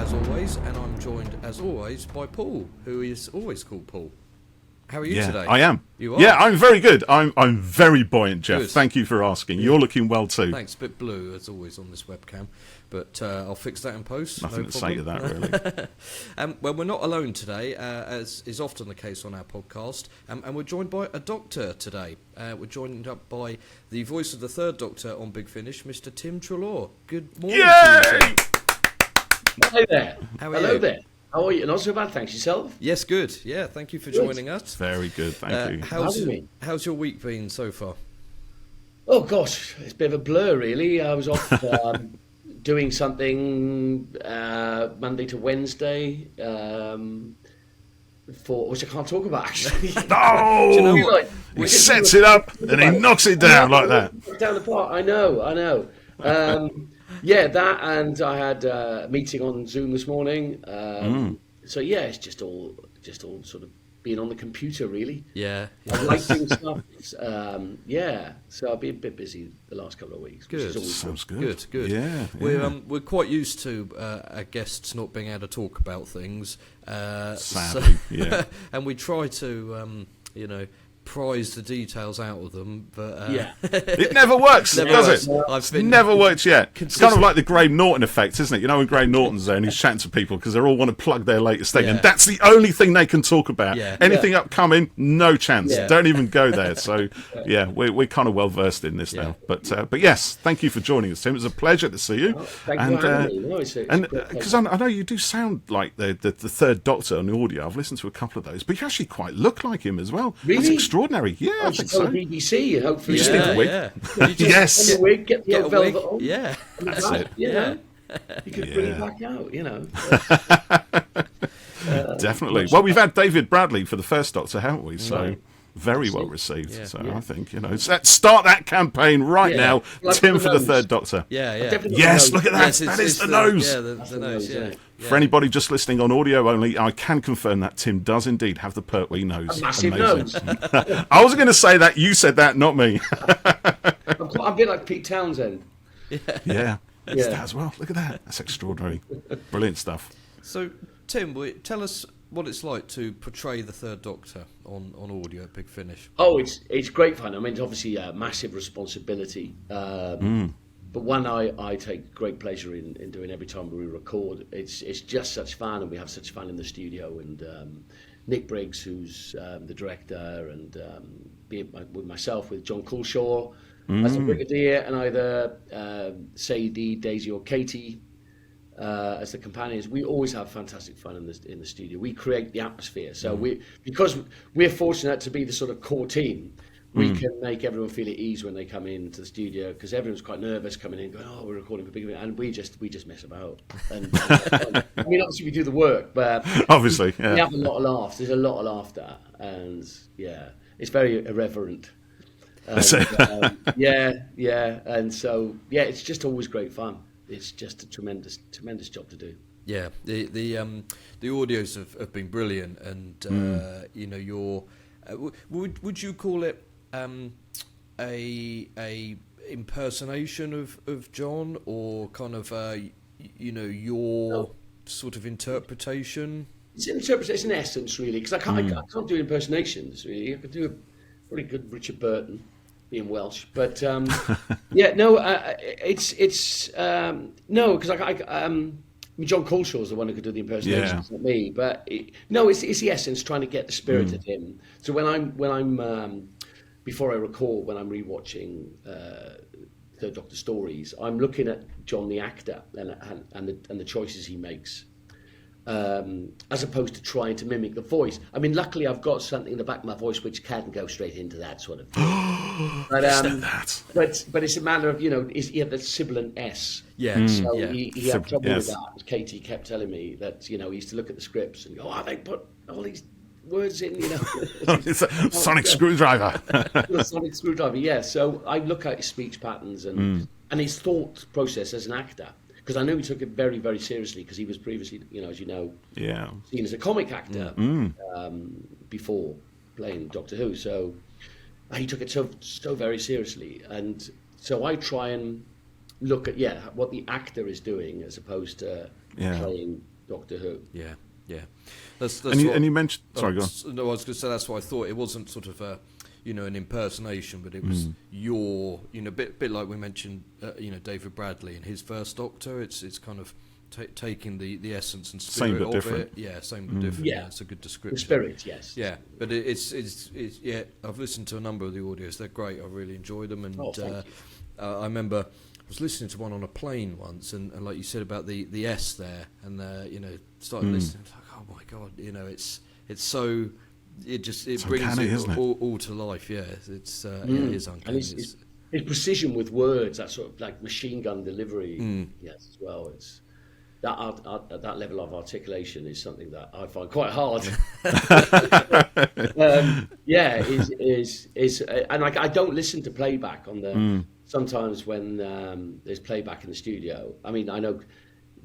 as always, and I'm joined as always by Paul, who is always called Paul. How are you today? I am. You are? Yeah, I'm very good. I'm very buoyant, Jeff. Good. Thank you for asking. You're looking well too. Thanks. A bit blue as always on this webcam, but I'll fix that in post. Nothing no to problem. say to that, really. Well, we're not alone today, as is often the case on our podcast, and we're joined by a doctor today. We're joined up by the voice of the third Doctor on Big Finish, Mr. Tim Treloar. Good morning to you, Tim. Hi there. How are Hello you? there. How are you? Not so bad, thanks. Yourself? Yes, good. Yeah, thank you for joining us. Very good, thank you. How's your week been so far? Oh, gosh. It's a bit of a blur, really. I was off doing something Monday to Wednesday, which I can't talk about, actually. Oh! Do you know what? He sets it up and he knocks it down like that. Down the part. I know. Yeah, that, and I had a meeting on Zoom this morning. So yeah, it's just all sort of being on the computer, really. Yeah. I like doing stuff. Yeah, so I've been a bit busy the last couple of weeks. Good. Which is always Sounds good. Good. Yeah. We're quite used to our guests not being able to talk about things. Sadly, yeah. And we try to, prize the details out of them, but yeah. It never works, does it? I've been Never worked yet. It's kind of like the Graham Norton effect, isn't it? You know, when Graham Norton's there and he's chatting to people because they all want to plug their latest thing, Yeah. and that's the only thing they can talk about. Yeah. Anything upcoming, no chance. Yeah. Don't even go there. So, yeah, we're kind of well versed in this now. But yes, thank you for joining us, Tim. It was a pleasure to see you. Thank you for having me. No, it's a great Because pleasure. I know you do sound like the third Doctor on the audio. I've listened to a couple of those, but you actually quite look like him as well. Really? That's extraordinary. Yeah, I think Go so. to BBC and hopefully You just need a wig. You just Yes. get the wig, get the get a old wig. velvet on. Yeah. That's it. You know, you could bring it Yeah. back out. You know. Definitely. Well, we've had David Bradley for the first Doctor, haven't we? So Right. very well received. Yeah. So I think start that campaign right Yeah. now. Like Tim the for the nose. third Doctor. Yeah. Definitely Yes, the look at nose. that. Yes, That it's is the nose. Yeah, the the nose. nose, Yeah. isn't it? For anybody just listening on audio only, I can confirm that Tim does indeed have the Pertwee nose. A massive Amazing. nose. I wasn't going to say that. You said that, not me. I'm a bit like Pete Townsend. Yeah. It's Yeah. that as well. Look at that. That's extraordinary. Brilliant stuff. So, Tim, tell us what it's like to portray the third Doctor on audio at Big Finish. Oh, it's great fun. I mean, it's obviously a massive responsibility, but one I take great pleasure in doing every time we record. It's just such fun, and we have such fun in the studio. And Nick Briggs, who's the director, and with myself, with Jon Pertwee as the Brigadier, and either Sadie, Daisy, or Katy as the companions. We always have fantastic fun in the studio. We create the atmosphere. So because we're fortunate to be the sort of core team, we can make everyone feel at ease when they come into the studio, because everyone's quite nervous coming in, going, "Oh, we're recording for Big Finish," and we just mess about. And I mean, obviously we do the work, but Obviously, we yeah. have a lot of laughs. There's a lot of laughter, and yeah, it's very irreverent. And, yeah, and so yeah, it's just always great fun. It's just a tremendous job to do. Yeah, the audios have been brilliant, and your would you call it a impersonation of Jon, or kind of your sort of interpretation? It's an essence, really, because I can't do impersonations, really. I could do a pretty good Richard Burton, being Welsh, but yeah, no, it's no, because I mean, Jon Pertwee is the one who could do the impersonations, not me. But it's the essence, trying to get the spirit of him. So when I'm before I record, when I'm rewatching Third Doctor stories, I'm looking at Jon the actor and the choices he makes, as opposed to trying to mimic the voice. I mean, luckily I've got something in the back of my voice which can go straight into that sort of thing. But it's a matter of, he had that sibilant S. Yeah. So Yeah. he had trouble with that. Katy kept telling me that, he used to look at the scripts and go, they put all these words in, It's a sonic screwdriver. The sonic screwdriver, yeah. So I look at his speech patterns and his thought process as an actor, because I know he took it very, very seriously, because he was previously, as you know, seen as a comic actor before playing Doctor Who. So he took it so very seriously, and so I try and look at what the actor is doing, as opposed to playing Doctor Who. Yeah, yeah. That's and you mentioned. Sorry, go on. No, I was going to say that's why I thought it wasn't sort of a, an impersonation, but it was your, bit like we mentioned, David Bradley and his first Doctor. It's kind of taking the essence and spirit same but of different. it. Yeah, same but different. Yeah, it's a good description. The spirit, yes. Yeah, but it's yeah. I've listened to a number of the audios. They're great. I really enjoy them. And thank you. I remember I was listening to one on a plane once, and like you said about the S there, and started listening. I was like, oh my god, it's so. It brings uncanny, isn't it? All to life. Yeah, it is uncanny. And his precision with words, that sort of like machine gun delivery, yes, as well. It's that level of articulation is something that I find quite hard. And I don't listen to playback on the. Sometimes when there's playback in the studio, I mean, I know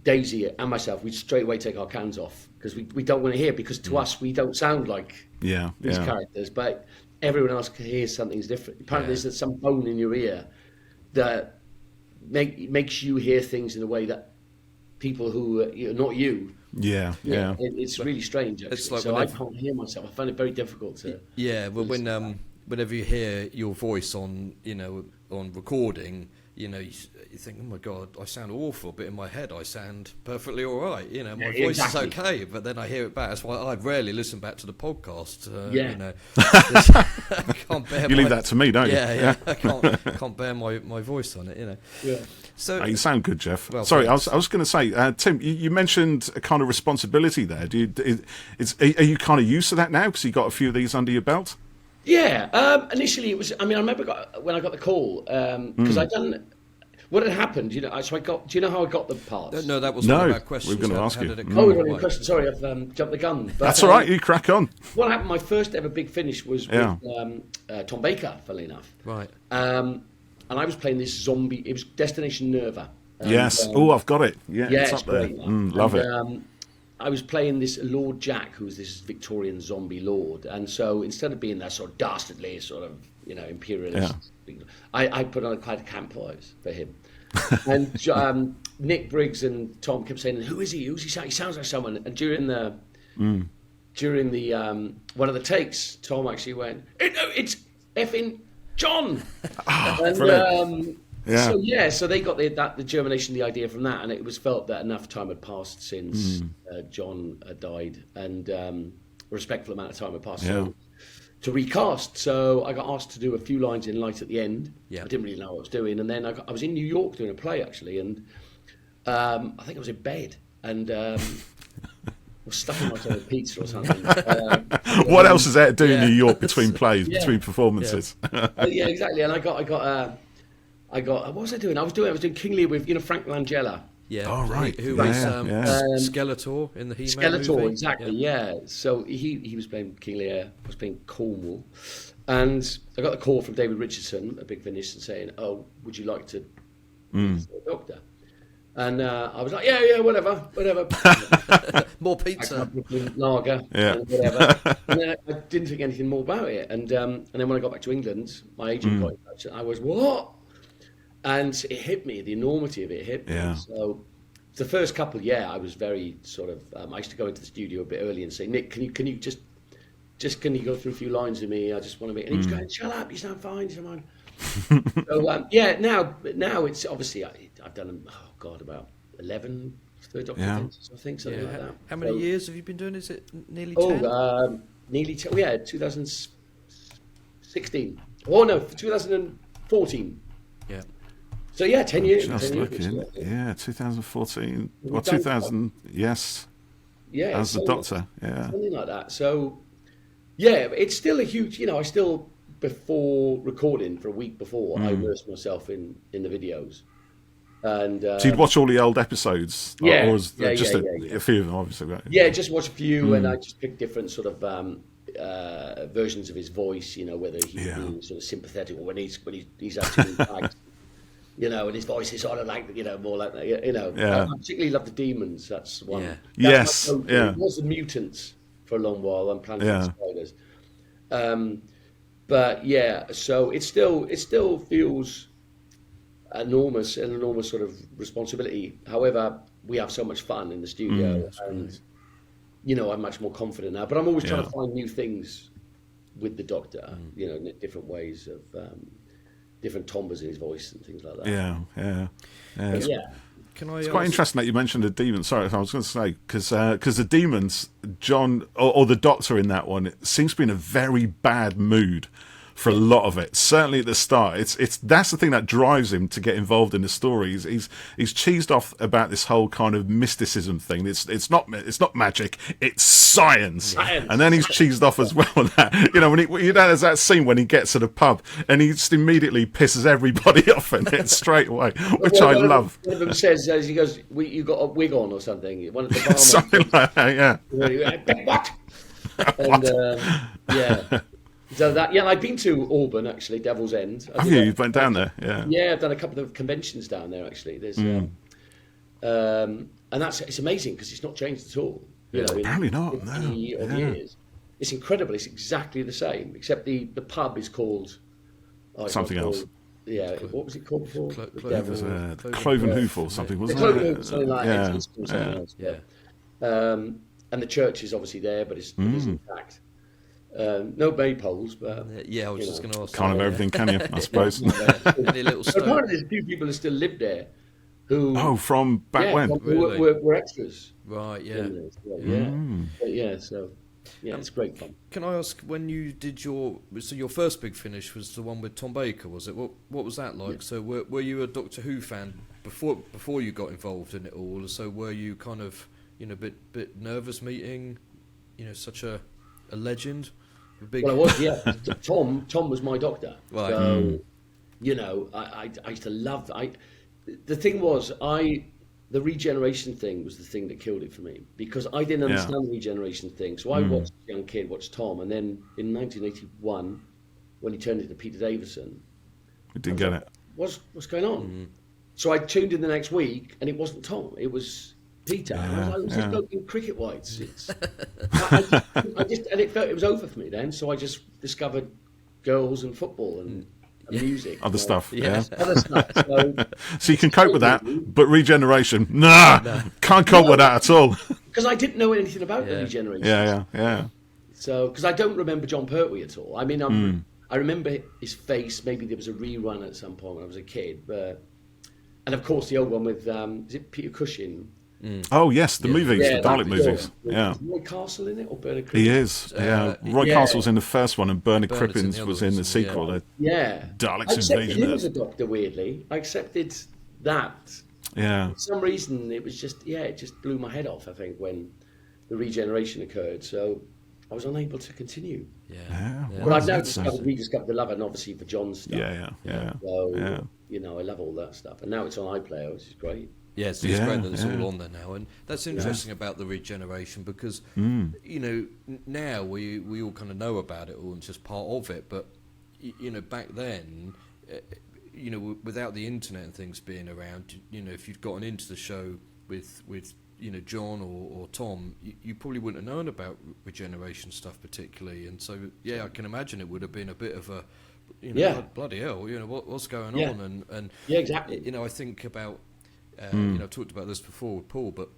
Daisy and myself, we straight away take our cans off because we don't want to hear, because to us we don't sound like these characters, but everyone else can hear something's different. Apparently there's some bone in your ear that makes you hear things in a way that people who not you. It's really strange, actually. It's like so I can't hear myself. I find it very difficult to. Yeah, well, whenever you hear your voice on recording, you think, oh my god, I sound awful, but in my head I sound perfectly all right. My voice is okay, but then I hear it back. That's why I rarely listen back to the podcast. I can't bear. You leave that to me, don't you? Yeah. I can't bear my voice on it. Yeah. So you sound good, Jeff. Well, sorry, I was going to say, Tim, you mentioned a kind of responsibility there. Are you kind of used to that now because you got a few of these under your belt? Yeah, initially it was. I mean, I remember when I got the call because I'd done. What had happened? So I got. Do you know how I got the parts? No, that was one of our questions. We were going to ask you. Oh, we're going to question. Sorry, I've jumped the gun. But, that's all right. You crack on. What happened? My first ever big finish was with Tom Baker, funnily enough. Right. And I was playing this zombie. It was Destination Nerva. Yes. I've got it. Yeah, it's up there. Love it. I was playing this Lord Jack, who's this Victorian zombie lord, and so instead of being that sort of dastardly, sort of imperialist, I put on quite a camp voice for him. And Nick Briggs and Tom kept saying, "Who is he? Who's he? He sounds like someone." And during the one of the takes, Tom actually went, "It's effing Jon." So they got the germination, the idea from that, and it was felt that enough time had passed since Jon had died, and a respectful amount of time had passed to recast. So I got asked to do a few lines in Light at the End. I didn't really know what I was doing, and then I was in New York doing a play actually, and I think I was in bed and. Was stuffing myself with pizza or something. What else is there to do in New York between plays, between performances? Yeah, exactly. And I got. What was I doing? I was doing King Lear with Frank Langella. Yeah. Oh right. Who was Skeletor in the He-Man Skeletor, movie? exactly. Yeah. So he was playing King Lear. I was playing Cornwall, and I got the call from David Richardson, a big finish, and saying, "Oh, would you like to be the Doctor?" And I was like, yeah, whatever. More pizza, lager, and whatever. And then I didn't think anything more about it. And then when I got back to England, my agent got in touch, and I was, what? And it hit me. The enormity of it hit me. Yeah. So the first couple, I was very sort of. I used to go into the studio a bit early and say, Nick, can you just can you go through a few lines with me? I just want to be. And he was going, shut up, you sound fine, you sound fine. So now it's obviously I've done about 11 third Doctor events, I think, something like that. How many years have you been doing? Is it nearly 10? Nearly 10. Yeah, 2016. Oh no, 2014. Yeah. So 10 years. Just 10 looking. years. Yeah, 2014. Well, 2000. Yes. Yeah. As the Doctor. Yeah. Something like that. So it's still a huge. I still. Before recording for a week before, I immersed myself in the videos, and so you'd watch all the old episodes, or was just a few of them, obviously, right? Yeah, just watch a few, and I just picked different sort of versions of his voice. Whether he's being sort of sympathetic or when he's actually tagged, and his voice is sort of like more like that. I particularly love the demons. That's one. Yeah. Yes. It was the mutants for a long while on Planet of the Spiders. But so it still feels an enormous sort of responsibility. However, we have so much fun in the studio, and you know, I'm much more confident now. But I'm always trying to find new things with the Doctor, you know, different ways of different timbres in his voice and things like that. Yeah. But yeah. It's quite interesting that you mentioned the demons. Sorry, I was going to say, because the demons, John, or the Doctor in that one, it seems to be in a very bad mood for a lot of it. Certainly at the start, it's that's the thing that drives him to get involved in the story. He's cheesed off about this whole kind of mysticism thing. It's not magic, it's science. And then he's cheesed off as well on that. You know, there's that scene when he gets to the pub and he just immediately pisses everybody off in it straight away, which I love. One of them says, as he goes, "You got a wig on or something?" One of the barmen something like that, yeah. What? And yeah. So that, yeah, I've been to Auburn actually, Devil's End. Have you? You've went down there, yeah. Yeah, I've done a couple of conventions down there actually. There's, and it's amazing because it's not changed at all. You know, apparently not. 50 years. It's incredible. It's exactly the same, except the pub is called something else. Yeah, what was it called before? Cloven Hoof or something, wasn't it? Something like that. Yeah. And the church is obviously there, but it is intact. No maypoles, but I was just going to ask. Can't have everything, can you? I suppose. Any little but apparently, there's a few people who still live there. Who? From back when? Were extras. Right. Yeah. So it's great fun. Can I ask, when you did your first Big Finish was the one with Tom Baker, was it? What was that like? Yeah. So were you a Doctor Who fan before you got involved in it all? So were you kind of, you know, bit nervous meeting, you know, such a legend? Well, I was, yeah. Tom was my Doctor. Right. So, you know, I used to love. The thing was, the regeneration thing was the thing that killed it for me, because I didn't understand the regeneration thing. So I watched as a young kid, watched Tom, and then in 1981, when he turned into Peter Davison, I didn't get it. What's going on? So I tuned in the next week, and it wasn't Tom. It was Peter. And I was like, "What's this bloke in cricket whites?" I just and it was over for me then. So I just discovered girls and football and music, other stuff. Other stuff. So you can cope with that, but regeneration, can't cope with that at all. Because I didn't know anything about the regeneration. Yeah. So because I don't remember Jon Pertwee at all. I mean, I remember his face. Maybe there was a rerun at some point when I was a kid, and of course the old one with is it Peter Cushing? Oh yes, the movies, the Dalek movies. Yeah. Is Roy Castle in it or Bernard Cribbins? He is. Roy Castle's in the first one, and Bernard Cribbins was in the sequel. Daleks Invasion. He was a Doctor. Weirdly, I accepted that. Yeah. For some reason, it was just it just blew my head off. I think when the regeneration occurred, so I was unable to continue. But I've now rediscovered the love, and obviously for John's stuff. So you know, I love all that stuff, and now it's on iPlayer, which is great. Yes, it's great that it's all on there now, and that's interesting about the regeneration, because you know, now we all kind of know about it all and it's just part of it, but you know, back then, you know, without the internet and things being around, you know, if you'd gotten into the show with you know, John or Tom, you probably wouldn't have known about regeneration stuff particularly, and so I can imagine it would have been a bit of a, you know, bloody hell, you know, what's going on, and exactly. You know, I think about. You know, I've talked about this before with Paul, but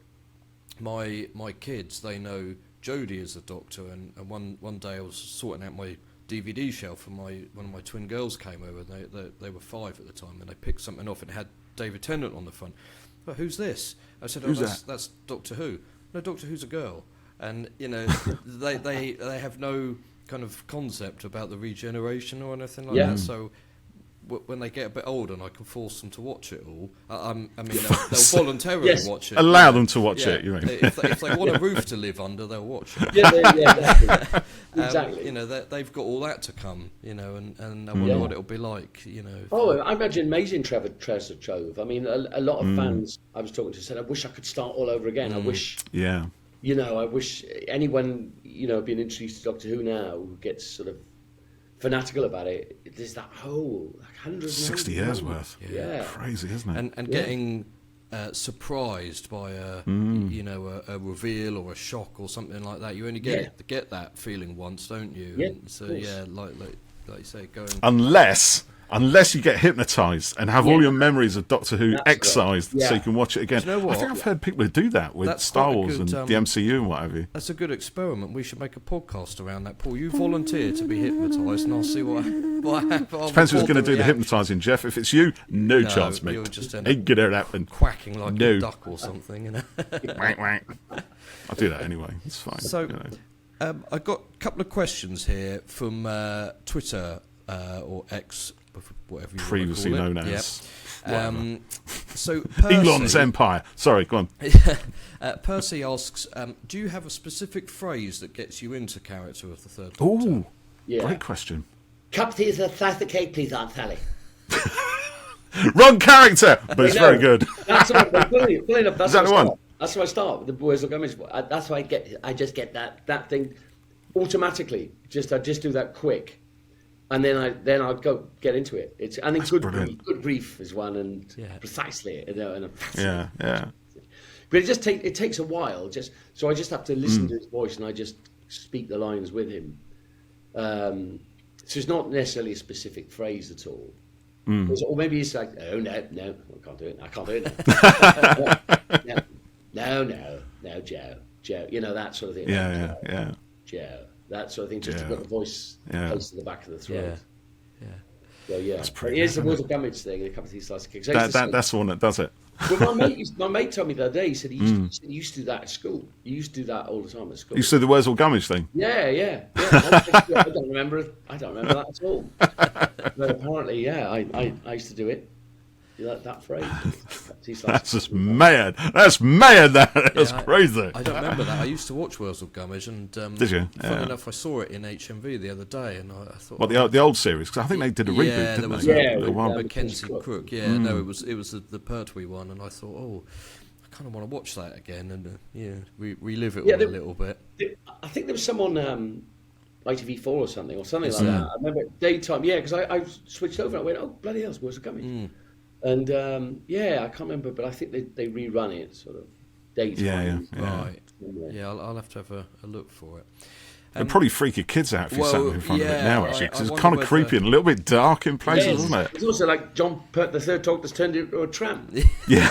my kids, they know Jodie as the Doctor, and one day I was sorting out my DVD shelf, and one of my twin girls came over, and they were 5 at the time, and they picked something off and it had David Tennant on the front. But who's this? I said, that's Doctor Who. No, Doctor Who's a girl. And you know, they have no kind of concept about the regeneration or anything like that. So when they get a bit older and I can force them to watch it all, I mean, they'll voluntarily watch it. Allow them to watch it, you mean? If they want a roof to live under, they'll watch it. Exactly. You know, they've got all that to come, you know, and I wonder what it'll be like, you know. Oh, I imagine amazing treasure trove. I mean, a lot of fans I was talking to said, I wish I could start all over again. I wish... You know, I wish anyone, you know, being introduced to Doctor Who now who gets sort of fanatical about it, there's that whole 60 years worth. Crazy, isn't it? And getting surprised by you know, a reveal or a shock or something like that. You only get that feeling once, don't you? Yeah. And so like you say, going Unless you get hypnotised and have all your memories of Doctor Who excised so you can watch it again. Do you know what? I think I've heard people who do that with Star Wars and the MCU and what have you. That's a good experiment. We should make a podcast around that. Paul, you volunteer to be hypnotised and I'll see what happens. Depends who's going to do the hypnotising, Jeff. If it's you, no chance, mate. You'll just end Ain't going to happen. Quacking like a duck or something, you know. Wank, wank. I'll do that anyway. It's fine. So, I've got a couple of questions here from Twitter or X, whatever you previously want to call known it. as. So Percy, Elon's empire. Sorry, go on. Percy asks, do you have a specific phrase that gets you into character of the Third Doctor? Oh, great question. Cup of tea is a slice of cake, please, Aunt Sally. Wrong character, but it's very good. That's what I'm pulling up. Is that the one? That's why I start with the boys look image. That's why I just get that thing automatically. I just do that quick, and then I'll go get into it. I think good brief is one, and precisely, and yeah. But it takes a while. So I just have to listen to his voice, and I just speak the lines with him. So it's not necessarily a specific phrase at all. Or maybe it's like, oh no, I can't do it. I can't do it. No, Joe, you know, that sort of thing. Yeah. Joe, that sort of thing. Just to get the voice close to the back of the throat. So that's pretty. Here's the Wheels of Gummidge thing. A couple of these slices of kicks. That's the one that does it. Well, my mate told me the other day. He said he used to do that at school. He used to do that all the time at school. You said the Where's All Gummidge thing? Yeah. I don't remember that at all. But apparently, I used to do it. That phrase. That's just mad. That's mad. That's crazy. I don't remember that. I used to watch Wheels of Gummidge, and did you? Funny enough, I saw it in HMV the other day, and I thought, well, the old series, because I think they did a reboot, didn't they? With Mackenzie Crook. No, it was the Pertwee one, and I thought, I kind of want to watch that again and relive it all a little bit. I think there was some on ITV4 or something like that. I remember daytime, because I switched over and I went, oh bloody hell, Wheels of Gummidge. And I can't remember, but I think they rerun it sort of daytime. Right. Yeah, I'll have to have a look for it. It'd probably freak your kids out if you sat in front of it now, actually, because it's kind of creepy and a little bit dark in places, isn't it? It's also like Jon Pertwee, the Third Doctor's turned into a tramp. Yeah.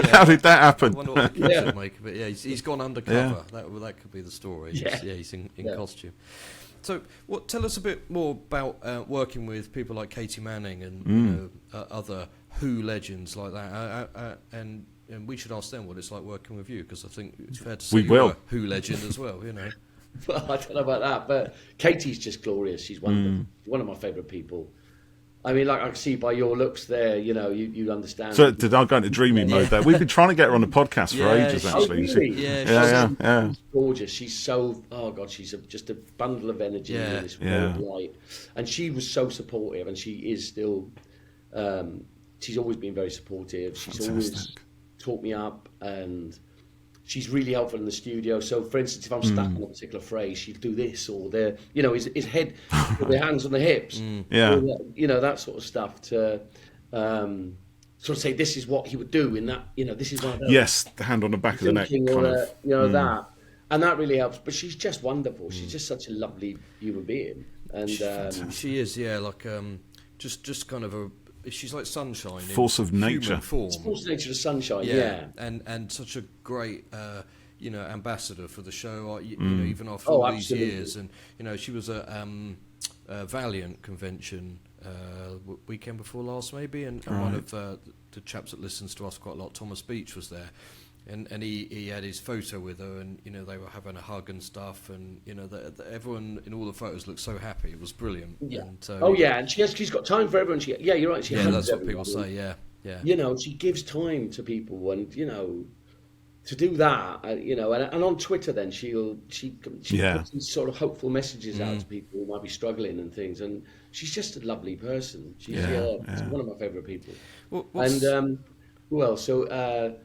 How did that happen? I wonder what the kids would make of it. Yeah, he's gone undercover. That could be the story. He's in costume. So, tell us a bit more about working with people like Katy Manning and other Who legends like that, and we should ask them what it's like working with you, because I think it's fair to say you're a Who legend as well, you know. Well, I don't know about that, but Katy's just glorious. She's one of my favourite people. I mean, like I can see by your looks there, you know, you understand. So did I go into dreamy mode there? We've been trying to get her on the podcast for ages, actually. Oh, really? Yeah. She's gorgeous. She's so, she's just a bundle of energy and this world light. And she was so supportive, and she is still, she's always been very supportive. She's always taught me up, and she's really helpful in the studio. So, for instance, if I'm stuck on a particular phrase, she'll do this, or his head with the hands on the hips, that sort of stuff to sort of say this is what he would do in that. This is one of those. Yes, the hand on the back of the neck, kind of. That, and that really helps. But she's just wonderful. She's just such a lovely human being, and she is, like just kind of a. She's like sunshine, force of nature, form. Force of nature, of sunshine, and such a great, ambassador for the show. Even after all these years, and she was at Valiant convention weekend before last, maybe, and one of the chaps that listens to us quite a lot, Thomas Beach, was there. And he had his photo with her, and they were having a hug and stuff, and everyone in all the photos looked so happy. It was brilliant. Yeah. And, and she's got time for everyone. You're right. That's what people say. Yeah. She gives time to people, and to do that. And on Twitter, then she puts these sort of hopeful messages out to people who might be struggling and things. And she's just a lovely person. She's one of my favourite people. And who else? So.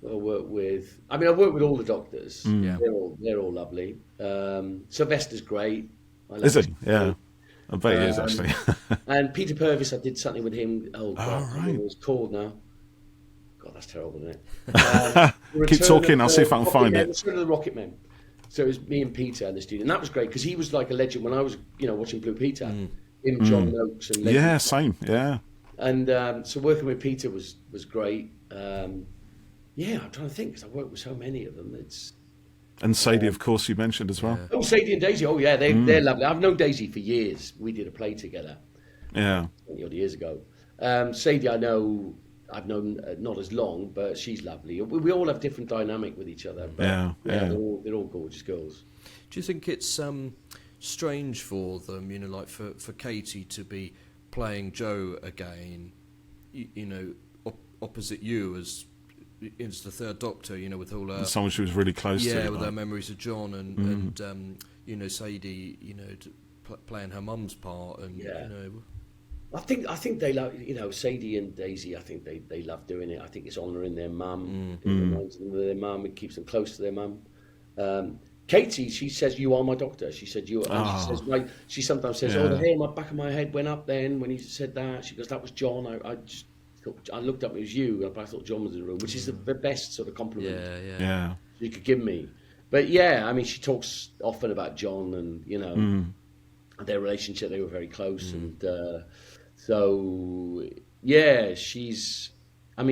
I've worked with all the Doctors. They're all lovely. Sylvester's great. Is he? Yeah. I bet he is, actually. And Peter Purvis, I did something with him. Oh, God, right. I don't know what it's called now. God, that's terrible, isn't it? Keep talking, I'll see if I can find it. Return of the Rocket Men. So it was me and Peter in the studio, and that was great because he was like a legend when I was, watching Blue Peter. Him, John Noakes, and legend. Yeah, same. Yeah. And so working with Peter was great. I'm trying to think because I worked with so many of them. And Sadie, of course, you mentioned as well. Oh, Sadie and Daisy. Oh, yeah, they're lovely. I've known Daisy for years. We did a play together. Yeah. 20 odd years ago. Sadie, I've known not as long, but she's lovely. We all have different dynamic with each other. But they're all gorgeous girls. Do you think it's strange for them, like for Katy to be playing Jo again, opposite you as the third Doctor, with all her... Someone she was really close to. Yeah, with her memories of John and Sadie, playing her mum's part and, I think they love, Sadie and Daisy, I think they love doing it. I think it's honouring their mum. It reminds them of their mum. It keeps them close to their mum. Katy, she says, "You are my doctor." She said, "You are." She says, she sometimes says, "Oh, the hair on my back of my head went up then when he said that." She goes, "That was John. I just thought, I looked up, it was you, but I thought John was in the room," which is the best sort of compliment you could give me. But she talks often about John and their relationship. They were very close, and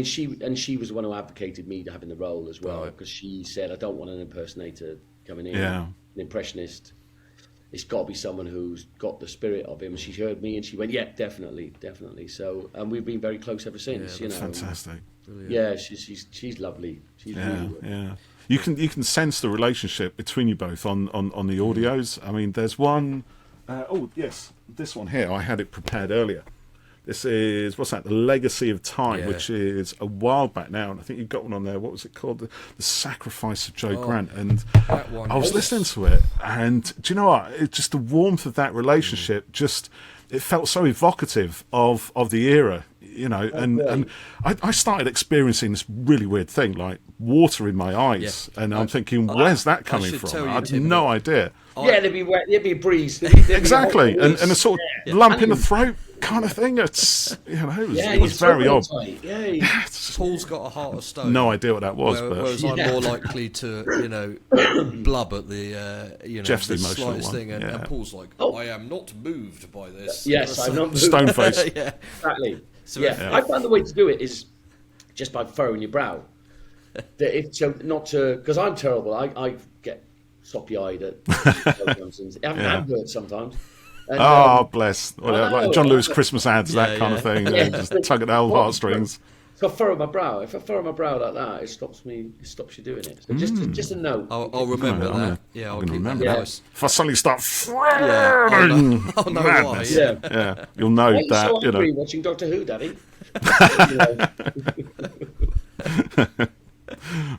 she was the one who advocated me to having the role as well, because she said, "I don't want an impersonator coming in, an impressionist. It's got to be someone who's got the spirit of him." She heard me and she went, "Yeah, definitely." So, and we've been very close ever since. That's fantastic. Yeah, she's lovely. She's really good. Yeah. You can sense the relationship between you both on the audios. I mean, there's one. This one here. I had it prepared earlier. This is, The Legacy of Time, which is a while back now, and I think you've got one on there. What was it called? The Sacrifice of Jo Grant. And that one, I was listening to it, and do you know what? It just, the warmth of that relationship, it felt so evocative of the era, and I started experiencing this really weird thing, like water in my eyes, and I'm thinking, where's that coming from? I had no idea. There'd be a breeze. Exactly, and a sort of lump in the throat kind of thing. It's it was very odd. Paul's got a heart of stone. No idea what that was, whereas I'm more likely to blub at the Jeff's the the emotional slightest one. thing, and Paul's like, I am not moved by this. Yes, I'm not moved. Stone face. Exactly. I found the way to do it is just by furrowing your brow. Because I'm terrible. I get soppy-eyed at programs and adverts sometimes. And, bless. Like John Lewis Christmas ads, that kind of thing. Just tug at the old heartstrings. So I furrow my brow. If I furrow my brow like that, it stops you doing it. So just a note. I'll remember that. Yeah, I'll keep remember that. If I suddenly start frowning, I'll know why. Yeah, you'll know that. So angry watching Doctor Who, Daddy.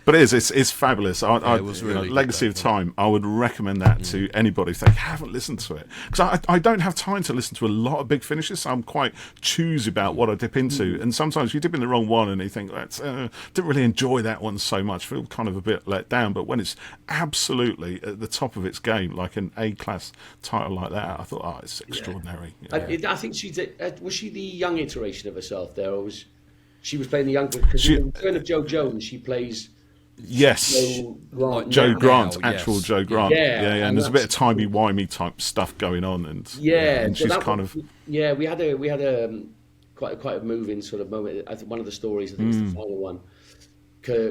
But it's fabulous. It was really Legacy of Time. I would recommend that to anybody if they haven't listened to it, because I don't have time to listen to a lot of big finishes. So I'm quite choosy about what I dip into, and sometimes you dip in the wrong one and you think, didn't really enjoy that one so much. Feel kind of a bit let down. But when it's absolutely at the top of its game, like an A-class title like that, I thought, it's extraordinary. I think was she the young iteration of herself there, or was she playing the young? Because in the Return of Jo Jones, she plays. Yes, Jo Grant, actual Jo Grant. And there's a bit of timey-wimey type stuff going on, and she's kind of. Yeah, we had a quite a moving sort of moment. I think one of the stories, I think it's the final one,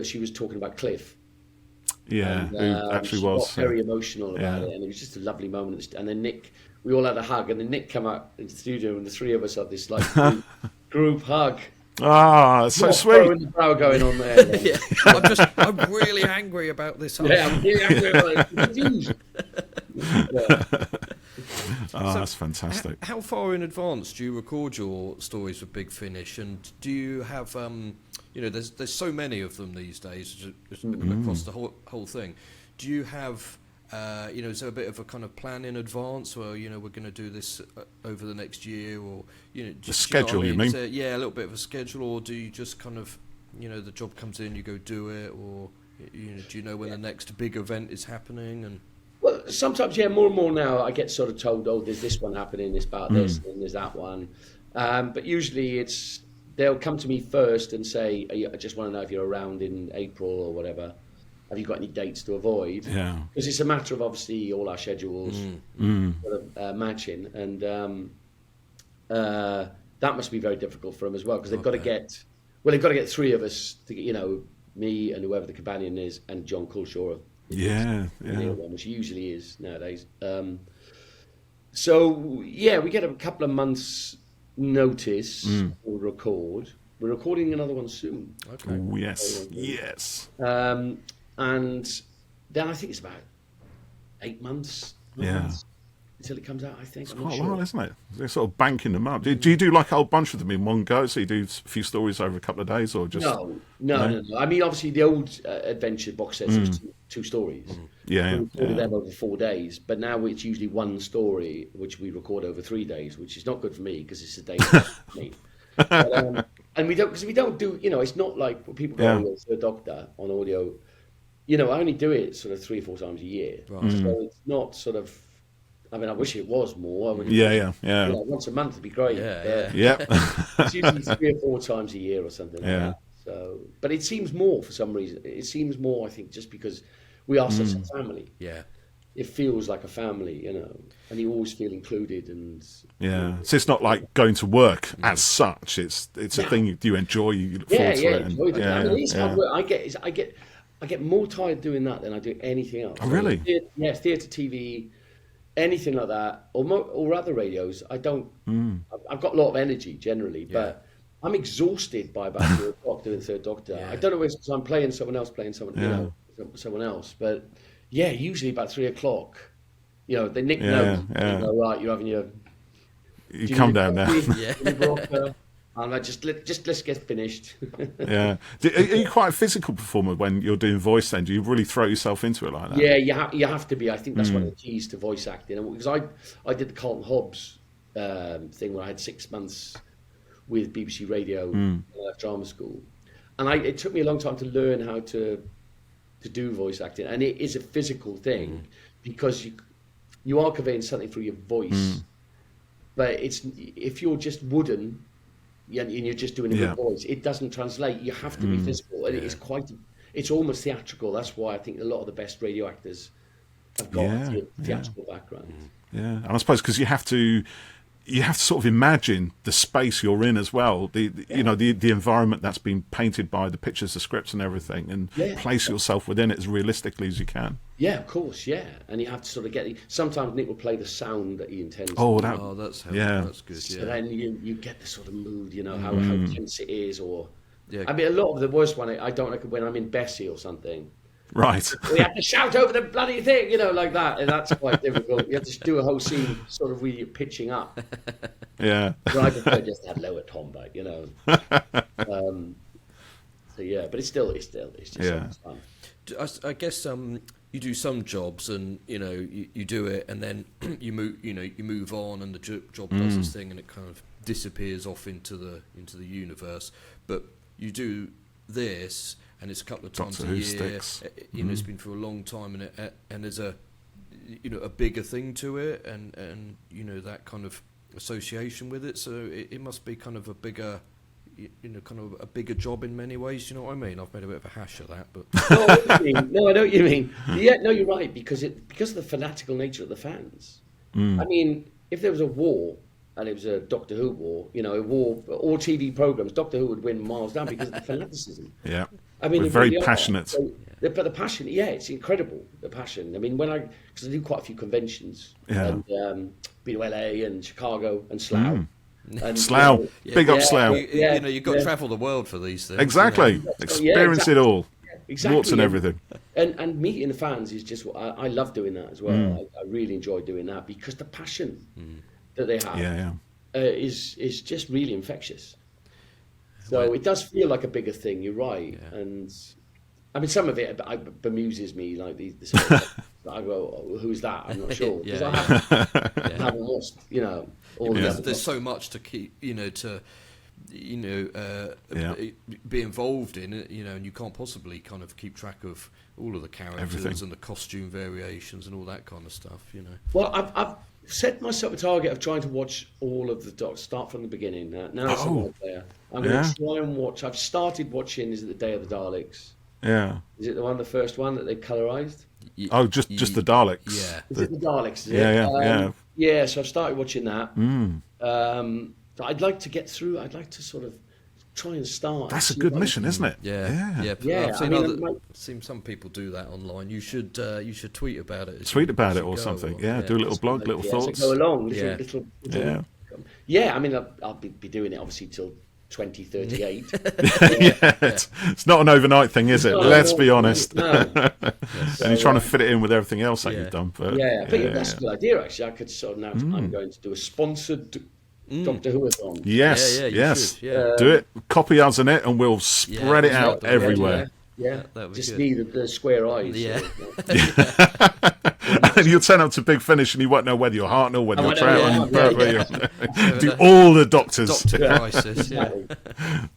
she was talking about Cliff. Yeah, and, who actually was very emotional about it, and it was just a lovely moment. And then Nick, we all had a hug, and then Nick came out into the studio, and the three of us had this like group hug. So sweet. The brow going on there. I'm really angry about this. I'm really angry about it. Confused. That's fantastic. How far in advance do you record your stories for Big Finish, and do you have there's so many of them these days across the whole thing. Do you have is there a bit of a kind of plan in advance where we're going to do this over the next year, or the schedule? You mean? A little bit of a schedule, or do you just kind of the job comes in, you go do it, or do you know when the next big event is happening? And well, sometimes more and more now I get sort of told, there's this one happening, this about this, and there's that one, but usually they'll come to me first and say, I just want to know if you're around in April or whatever. have you got any dates to avoid? Yeah. Because it's a matter of obviously all our schedules sort of, matching, and that must be very difficult for them as well, because they've got to get three of us to get, me and whoever the companion is, and John Culshaw. Which usually is nowadays. So yeah, we get a couple of months notice. We'll record. We're recording another one soon. Okay. Ooh, yes. And then I think it's about 8 months. Until it comes out, I think. It's quite a while, isn't it? They're sort of banking them up. Do you do like a whole bunch of them in one go? So you do a few stories over a couple of days, or just no. I mean, obviously, the old adventure box sets was two stories. We recorded them over 4 days, but now it's usually one story, which we record over 3 days, which is not good for me because it's a day for me. But, and we don't do. It's not like when people go to a doctor on audio. I only do it sort of 3 or 4 times a year, so it's not sort of. I mean, I wish it was more. Once a month would be great. It's usually 3 or 4 times a year or something like that. So, but it seems more for some reason. It seems more, I think, just because we are such a family. Yeah. It feels like a family, and you always feel included. And so it's not like going to work as such. It's a thing you enjoy. You look forward to it. I mean, it's hard work. I get more tired doing that than I do anything else. Oh, really? Theatre, TV. Anything like that, or other radios, I don't. I've got a lot of energy generally, but I'm exhausted by about 4 o'clock doing Third Doctor. I don't know if it's because I'm playing someone else, someone else, but usually about 3 o'clock. They nick notes. Right, you're having your. You come down there. And let's get finished. Are you quite a physical performer when you're doing voice? Then do you really throw yourself into it like that? Yeah, you have to be. I think that's one of the keys to voice acting. Because I did the Carlton Hobbs thing where I had 6 months with BBC Radio when I left drama school, and it took me a long time to learn how to do voice acting, and it is a physical thing because you are conveying something through your voice, but if you're just wooden. And you're just doing a good voice. It doesn't translate. You have to be physical, and it's almost theatrical. That's why I think a lot of the best radio actors have got a theatrical background. And I suppose because you have to sort of imagine the space you're in as well. The environment that's been painted by the pictures, the scripts, and everything, and place yourself within it as realistically as you can. Yeah, of course, and you have to sort of get. Sometimes Nick will play the sound that he intends. That's helpful. That's good. So then you get the sort of mood, how tense it is, or. I mean, a lot of the worst one I don't like when I'm in Bessie or something. Right. We have to shout over the bloody thing, like that, and that's quite difficult. You have to do a whole scene sort of really pitching up. Yeah. But I prefer just to have lower tom, but but it's just fun. I guess you do some jobs, and you do it, and then you move on, and the job does its thing, and it kind of disappears off into the universe. But you do this. And it's a couple of times a year. It's been for a long time, and there's a bigger thing to it, and that kind of association with it. So it must be kind of a bigger, kind of a bigger job in many ways. You know what I mean? I've made a bit of a hash of that, but no, I know what you mean. No, I know what you mean. Yeah, no, you're right because of the fanatical nature of the fans. I mean, if there was a war. And it was a Doctor Who war, a war, all TV programs, Doctor Who would win miles down because of the fanaticism. Yeah. I mean, we're very passionate. But the passion, it's incredible, the passion. I mean, because I do quite a few conventions, and been to LA and Chicago and Slough. And, Slough, big up Slough. You've got to travel the world for these things. Exactly. Experience it all. Exactly. Warts and everything. And meeting the fans is just, I love doing that as well. I really enjoy doing that because the passion that they have is just really infectious. So it does feel like a bigger thing. You're right, and I mean some of it bemuses me. Like the I go, oh, who's that? I'm not sure because I haven't watched. All there's so much to keep. Be involved in it. And you can't possibly kind of keep track of all of the characters and the costume variations and all that kind of stuff. Well, I've set myself a target of trying to watch all of the docs, start from the beginning. Now it's there. I'm going to try and watch. I've started watching. Is it the Day of the Daleks? Yeah. Is it the first one that they colorized? Oh, just the Daleks. Yeah. Is it the Daleks? Is Yeah, it? yeah. Yeah, so I've started watching that. So I'd like to get through. I'd like to sort of try and start. That's a good mission, isn't it? Yeah. Yeah, I've seen, I mean, I've seen some people do that online. You should tweet about it. Tweet about as it you or go, something. Yeah, do a little blog, little thoughts. So go along. Yeah. Yeah, I mean, I'll be doing it obviously till 2038. Yeah, it's not an overnight thing, is it? No, Let's be honest. No. And you're trying to fit it in with everything else that you've done. But, I think that's a good idea, actually. I could sort of now, I'm going to do a sponsored Doctor Who-a-thon. Yes, you yes. should, Do it. Copy us in it, and we'll spread it out everywhere. Yeah, that would be just good. need the square eyes. Yeah. And you'll turn up to Big Finish, and you won't know whether you're Hartnell, whether you're Trout, yeah. do all the doctors. Doctor Crisis, yeah.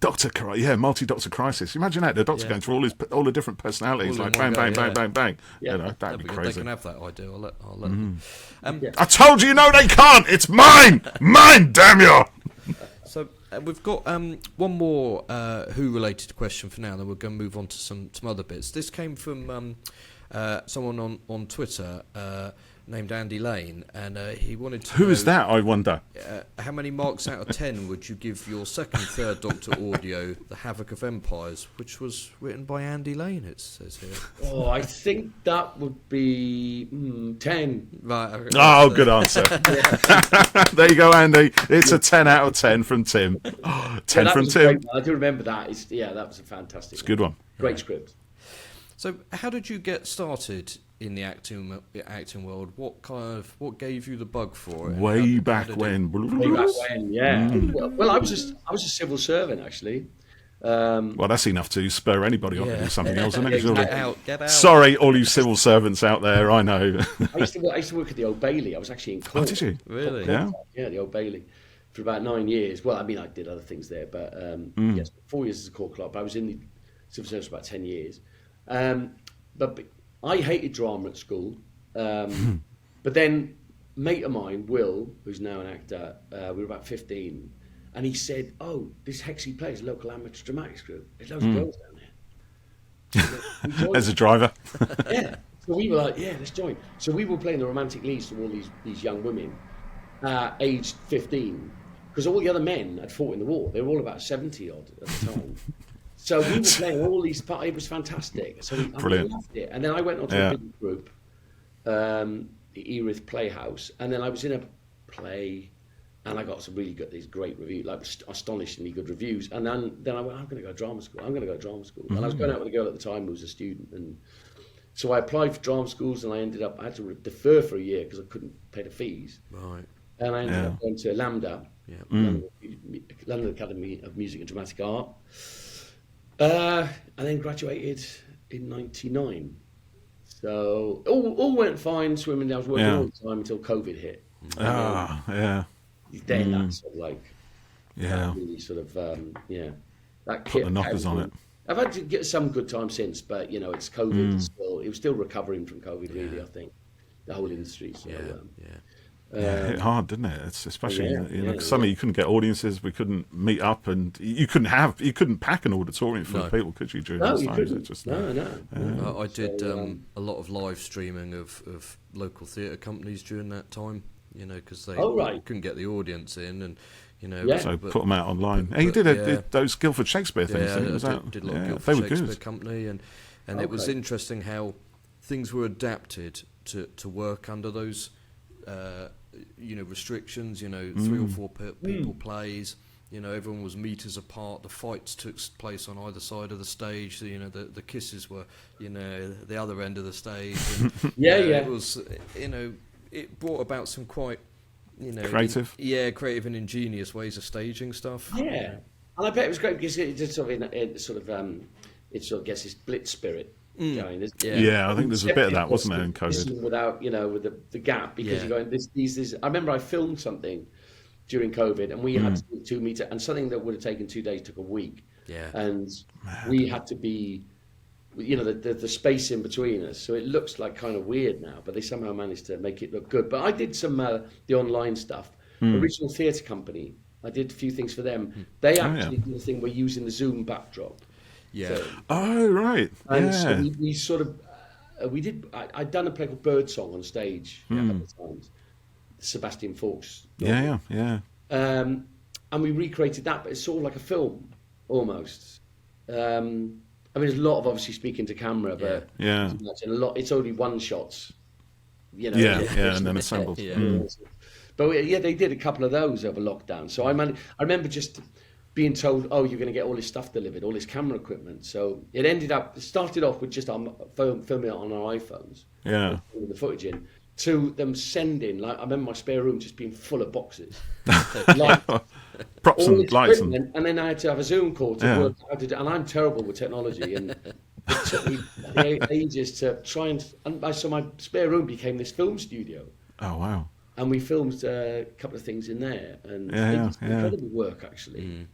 Doctor Crisis, multi-doctor crisis. Imagine that, the doctor going through all the different personalities, All like in bang, one bang, go, bang, bang, bang. Yeah. You know, that'd be They crazy. can have that idea. I'll let them. I told you, no, they can't. It's mine, damn you. So we've got one more Who-related question for now, then we're going to move on to some other bits. This came from someone on Twitter named Andy Lane, and he wanted to Who know, is that, I wonder? how many marks out of 10 would you give your second, third Doctor audio, The Havoc of Empires, which was written by Andy Lane, it says here. Oh, I think that would be 10. Right. Okay, Oh, good answer. There you go, Andy. It's a 10 out of 10 from Tim. 10 from Tim. I do remember that. That was a fantastic. It's a good one. Great script. So, how did you get started in the acting world? What gave you the bug for it? Way back when. Way back when, yeah. Well, I was a civil servant actually. Well, that's enough to spur anybody on to do something else, isn't it? Get out. Sorry, all you civil servants out there, I know. I used to work at the Old Bailey. I was actually in court. Oh, did you? Really? Yeah. Yeah, the Old Bailey for about 9 years. Well, I mean, I did other things there, but yes, 4 years as a court clerk. But I was in the civil service for about 10 years. But I hated drama at school. But then, a mate of mine, Will, who's now an actor, we were about 15, and he said, "Oh, this Hexley plays a local amateur dramatics group. There's loads of girls down there." As a driver. Yeah. So we were like, yeah, let's join. So we were playing the romantic leads to all these young women, aged 15, because all the other men had fought in the war. They were all about 70 odd at the time. So we were playing all these parts. It was fantastic. So I loved it. And then I went on to a big group, the Erith Playhouse, and then I was in a play, and I got some these great reviews, like astonishingly good reviews. And then I went, I'm going to go to drama school. And I was going out with a girl at the time who was a student, and so I applied for drama schools, and I had to defer for a year because I couldn't pay the fees. Right. And I ended up going to LAMDA, London Academy of Music and Dramatic Art. And then graduated in '99. So all went fine swimming. I was working all the time until COVID hit. Yeah. Then that's sort of like, really sort of, that Put the knockers on it. I've had to get some good time since, but it's COVID still. It was still recovering from COVID, really. I think the whole industry. So, it hit hard, didn't it? It's especially suddenly you couldn't get audiences, we couldn't meet up, and you couldn't pack an auditorium full of people, could you? During those times, it just I did a lot of live streaming of local theatre companies during that time. Because they couldn't get the audience in, and so put them out online. And you did those Guildford Shakespeare things. I did a lot of Guildford Shakespeare Company, and it was interesting how things were adapted to work under those restrictions. 3 or 4 people plays. Everyone was meters apart. The fights took place on either side of the stage. So, the kisses were the other end of the stage. And, it was it brought about some quite creative and ingenious ways of staging stuff. And I bet it was great because it just sort of gets this blitz spirit going. I think there's a bit of that, wasn't there, in COVID? Without with the gap, because you're going this. I remember I filmed something during COVID, and we had to do 2 meter, and something that would have taken 2 days took a week. And we had to be, the space in between us, so it looks like kind of weird now, but they somehow managed to make it look good. But I did some the online stuff. Original Theatre Company, I did a few things for them. They actually did the thing we're using the Zoom backdrop. Yeah. Oh, right. And Yeah. so we sort of, I'd done a play called Birdsong on stage a couple of times, Sebastian Faulk's novel. Yeah. And we recreated that, but it's sort of like a film, almost. I mean, there's a lot of obviously speaking to camera, but Yeah. it's only one shots, you know. Yeah, and then assembled. Yeah. But they did a couple of those over lockdown. So I remember just being told, oh, you're going to get all this stuff delivered, all this camera equipment. So it started off with just filming it on our iPhones. Yeah. With the footage in, to them sending, like, I remember my spare room just being full of boxes. Props and lights. And then I had to have a Zoom call to work out how to do, and I'm terrible with technology, and it took me ages to try so my spare room became this film studio. Oh, wow. And we filmed a couple of things in there, and it's incredible work, actually.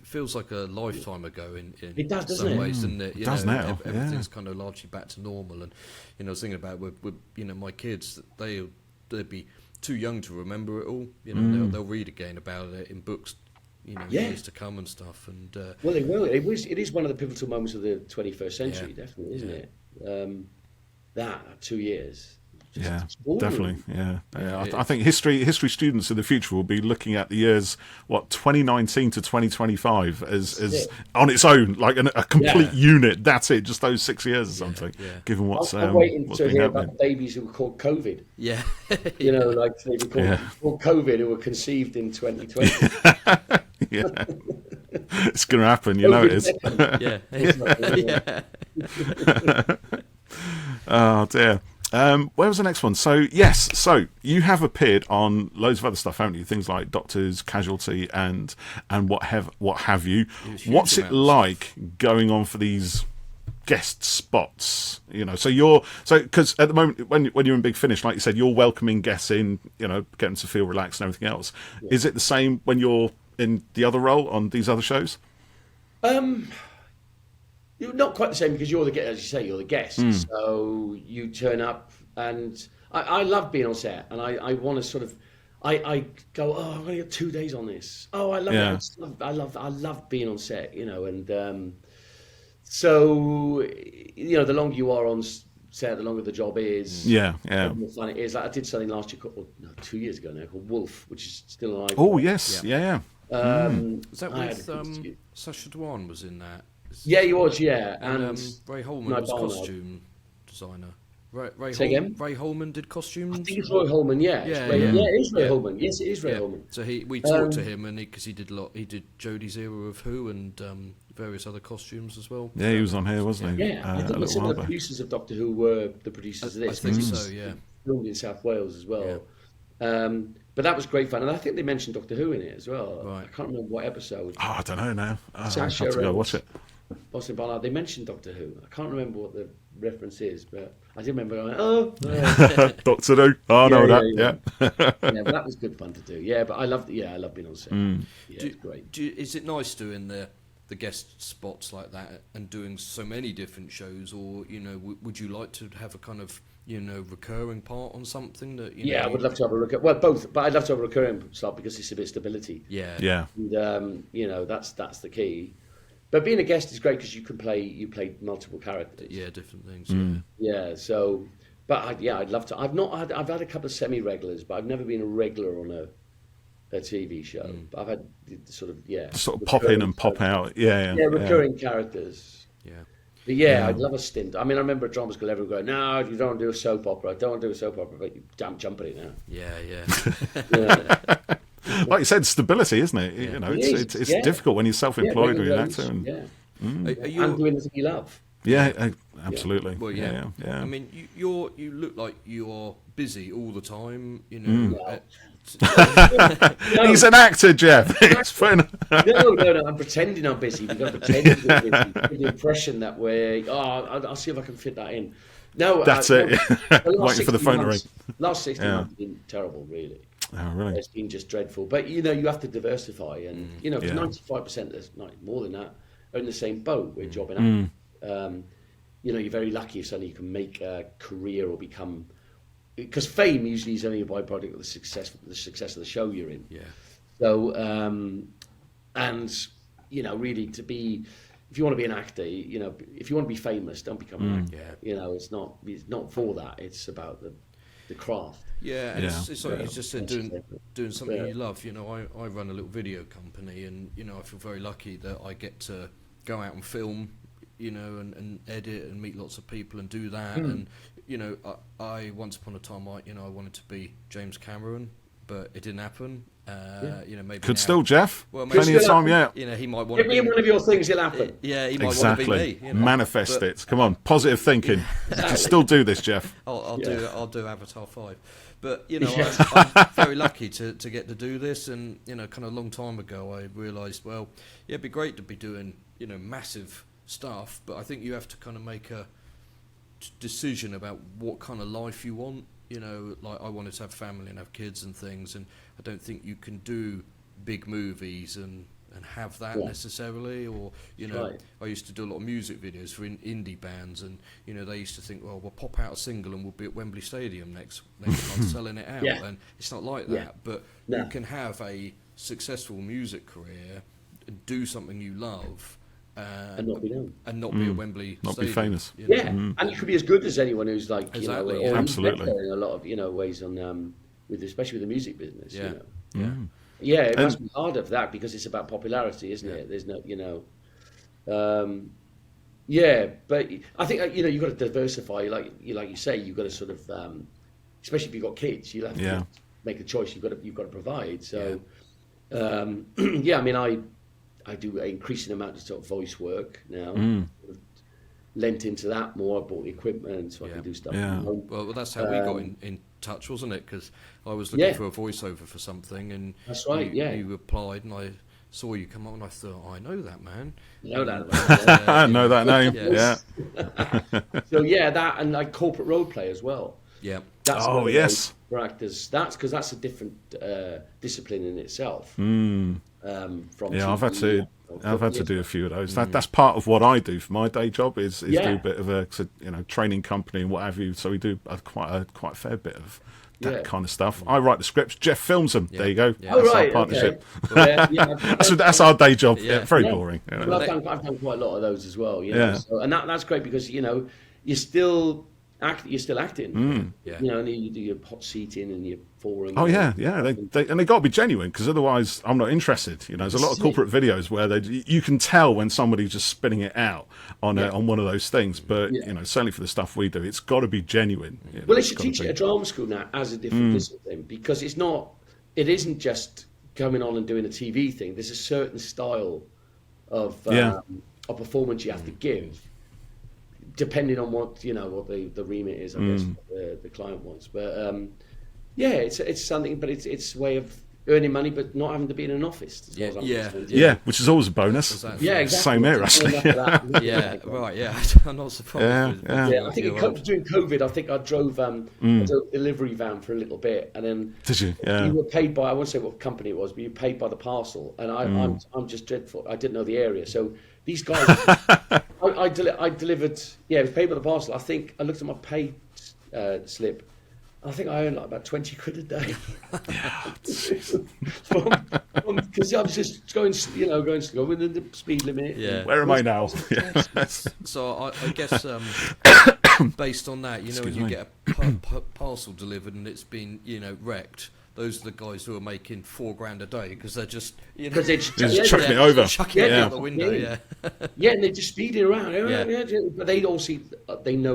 Feels like a lifetime ago in it does, doesn't some it? ways, doesn't it? It does now. Everything's kind of largely back to normal, and I was thinking about with my kids, they'd be too young to remember it all. They'll read again about it in books, years to come and stuff. And well, they will. It is one of the pivotal moments of the 21st century, definitely, isn't it? That 2 years. Yeah, definitely. Yeah. I think history students in the future will be looking at the years 2019 to 2025 as on its own, like a complete unit. That's it, just those 6 years or something. Yeah. Given I'm waiting to hear about the babies who were called COVID. Yeah, like they were called COVID, who were conceived in 2020. Yeah, it's going to happen. You know it is. Yeah. Oh dear. Where was the next one? So you have appeared on loads of other stuff, haven't you? Things like Doctors, Casualty, and what have you? What's it like going on for these guest spots? So because at the moment when you're in Big Finish, like you said, you're welcoming guests in, getting them to feel relaxed and everything else. Yeah. Is it the same when you're in the other role on these other shows? You're not quite the same, because you're the guest, as you say, you're the guest. So you turn up, and I love being on set, and I want to sort of, I go, oh, I'm going to get 2 days on this. Oh, I love it. I love being on set, and so the longer you are on set, the longer the job is. Yeah. The more fun it is. Like I did something last year, 2 years ago now, called Wolf, which is still alive. Oh yes, yeah. Was that with Sacha Dhawan was in that? Yeah, he was, and Ray Holman was costume designer. Ray Holman did costumes. I think it's Roy Holman. Yeah, it is Ray Holman. Yes, it is Ray Holman. So we talked to him, and because he did Jodie's era of Who and various other costumes as well. Yeah, he was on here, wasn't he? Yeah, I think some of the producers of Doctor Who were the producers of this. I think so. Yeah, filmed in South Wales as well. Yeah. But that was great fun, and I think they mentioned Doctor Who in it as well. Right. I can't remember what episode. Oh, I don't know now. I have to go watch it. Boston Barnard, they mentioned Doctor Who. I can't remember what the reference is, but I did remember going, oh. Doctor Who. Oh, no, yeah. Yeah, but that was good fun to do. Yeah, but I love being on set. It's great. Is it nice doing the guest spots like that and doing so many different shows, or would you like to have a kind of recurring part on something that I would love to have both, but I'd love to have a recurring slot because it's a bit of stability. Yeah. And that's the key. But being a guest is great because you play multiple characters. Yeah, different things. Yeah. So, but I'd love to. I've had a couple of semi-regulars, but I've never been a regular on a TV show. But I've had sort of pop in and pop out. Yeah, recurring characters. Yeah. But I'd love a stint. I mean, I remember at drama school everyone going, no, you don't do a soap opera. I don't want to do a soap opera, but you damn jump at it now. Yeah. Like you said, stability, isn't it? It's difficult when you're self-employed or you're an actor. And doing the thing you love. Yeah, absolutely. Well, yeah. I mean, you look like you are busy all the time. He's an actor, Jeff. It's fun. No. I'm pretending I'm busy. You've got to pretend to be busy. Give the impression that way. I'll see if I can fit that in. No, that's it. Waiting for the phone to ring. Last 16 months have been terrible, really. Oh, really? It's been just dreadful. But you have to diversify, and 95%, there's not more than that, are in the same boat. We're jobbing up. You're very lucky if suddenly you can make a career or become, because fame usually is only a byproduct of the success of the show you're in. Yeah. So, and really to be, if you want to be an actor, if you want to be famous, don't become an actor. Yeah. It's not for that. It's about the craft. Yeah, and it's like you just said, doing something you love. I run a little video company, and I feel very lucky that I get to go out and film, and edit and meet lots of people and do that. And I once upon a time I wanted to be James Cameron, but it didn't happen. Maybe Could now, still, Jeff. Well, Plenty of time, yeah. He might want Give to me be one of your things, it'll happen. Yeah, he might Exactly. want to be me. Manifest it. Come on, positive thinking. You can still do this, Jeff. I'll do Avatar 5. But I'm very lucky to get to do this, and kind of a long time ago I realised, well, yeah, it'd be great to be doing massive stuff, but I think you have to kind of make a decision about what kind of life you want. Like I wanted to have family and have kids and things, and I don't think you can do big movies and have that necessarily. Or Right. I used to do a lot of music videos for indie bands, and they used to think, well, we'll pop out a single and we'll be at Wembley Stadium next month selling it out. Yeah. And it's not like that. Yeah. But you can have a successful music career and do something you love. And not be known. And not be at Wembley Not be Stadium, famous. Yeah, and you could be as good as anyone who's like, Exactly, or yeah. Absolutely. better in a lot of ways on especially with the music business. Yeah. Yeah, it must be harder for that because it's about popularity, isn't it? There's no, but I think you've got to diversify. Like you say, you've got to sort of, especially if you've got kids, you have to make a choice. You've got to provide. So, I mean, I do an increasing amount of sort of voice work now. Sort of lent into that more. I bought the equipment so I can do stuff. Yeah. From home. Well, that's how we got in touch, wasn't it? Because I was looking for a voiceover for something, and That's right, you applied, and I saw you come up, and I thought, I know that man. You know that. I know that name. Yeah. Yeah. So that and like corporate role play as well. Yeah. That's Oh, another yes. way for actors. That's because that's a different discipline in itself. From Yeah, I've had TV. to do a few of those. That's part of what I do for my day job is do a bit of a training company and what have you. So we do quite a fair bit of that kind of stuff. I write the scripts. Jeff films them. There you go. Yeah. Oh, That's right, our partnership. Okay. That's our day job. Yeah, very boring. Well, I've done quite a lot of those as well. Yeah. So, and that's great because you're still acting. And you do your hot seating and your forum. Oh yeah. They got to be genuine because otherwise I'm not interested. There's a lot of corporate videos where you can tell when somebody's just spinning it out on one of those things. But certainly for the stuff we do, it's got to be genuine. Well, they should teach it at drama school now as a different discipline because it isn't just coming on and doing a TV thing. There's a certain style of performance you have to give, depending on what the remit is, I guess the client wants. But it's something, but it's a way of earning money, but not having to be in an office. As well as I'm concerned. Which is always a bonus. Exactly. Yeah, exactly. Same here, actually. Right. Yeah. I'm not surprised. Yeah. I think during COVID, I think I drove a delivery van for a little bit, and then Did you? Yeah. you were paid by, I won't say what company it was, but you were paid by the parcel, and I'm just dreadful. I didn't know the area, so these guys, I delivered. Yeah, it was paid by the parcel. I think I looked at my pay slip. I think I earned like about 20 quid a day. Because I was just going slow with the speed limit. Yeah. Where am I now? So I guess based on that, when you get a parcel delivered and it's been wrecked, those are the guys who are making $4,000 a day because they're just because they're just chucking it over, chucking it out the window. Yeah, and they're just speeding around. But they know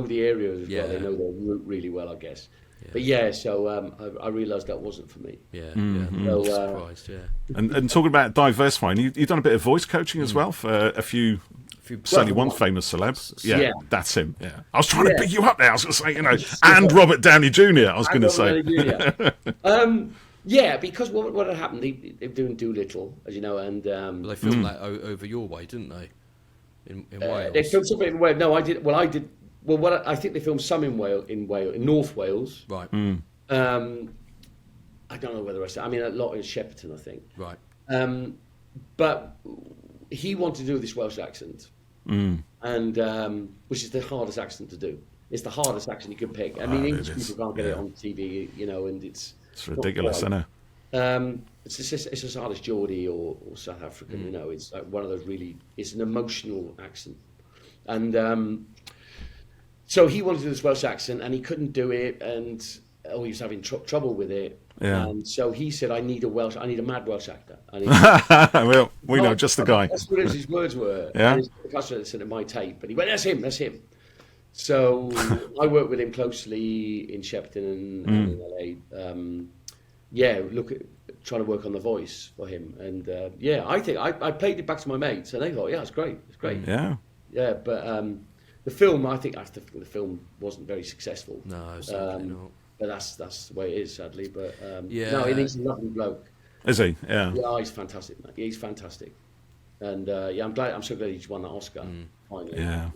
the area as well. They know their route really well, I guess. But so I realised that wasn't for me. So, surprised. And talking about diversifying, you've done a bit of voice coaching as well for a few. Certainly one famous celeb. Yeah, that's him. Yeah, I was trying to pick you up there. I was going to say, and Robert Downey Jr. I was going to say. Because what had happened? They were doing Doolittle, as you know, and they filmed that over your way, didn't they? In Wales. They filmed something in Wales. No, I did. Well, I did. Well, I think they filmed some in North Wales. Right. I don't know whether I mean a lot in Shepperton, I think. Right. But he wanted to do this Welsh accent, and which is the hardest accent to do. It's the hardest accent you can pick. I mean, English people can't get it on TV, and it's ridiculous, isn't it? It's as hard as Geordie or South African. You know, it's like one of those really. It's an emotional accent, and so he wanted to do this Welsh accent, and he couldn't do it, and he was having trouble with it. Yeah. And so he said, I need a mad Welsh actor. Well, we know just the guy. That's what his words were. Yeah. The customer sent him my tape, but he went, that's him. So I worked with him closely in Shepperton and in LA. Trying to work on the voice for him. And I think I played it back to my mates, and they thought, it's great. Yeah. Yeah, but the film, I think the film wasn't very successful. No, certainly not. But that's the way it is, sadly. But Yeah. he's a lovely bloke. Is he? Yeah. Yeah, he's fantastic, man. He's fantastic. And I'm so glad he's won that Oscar finally. Yeah.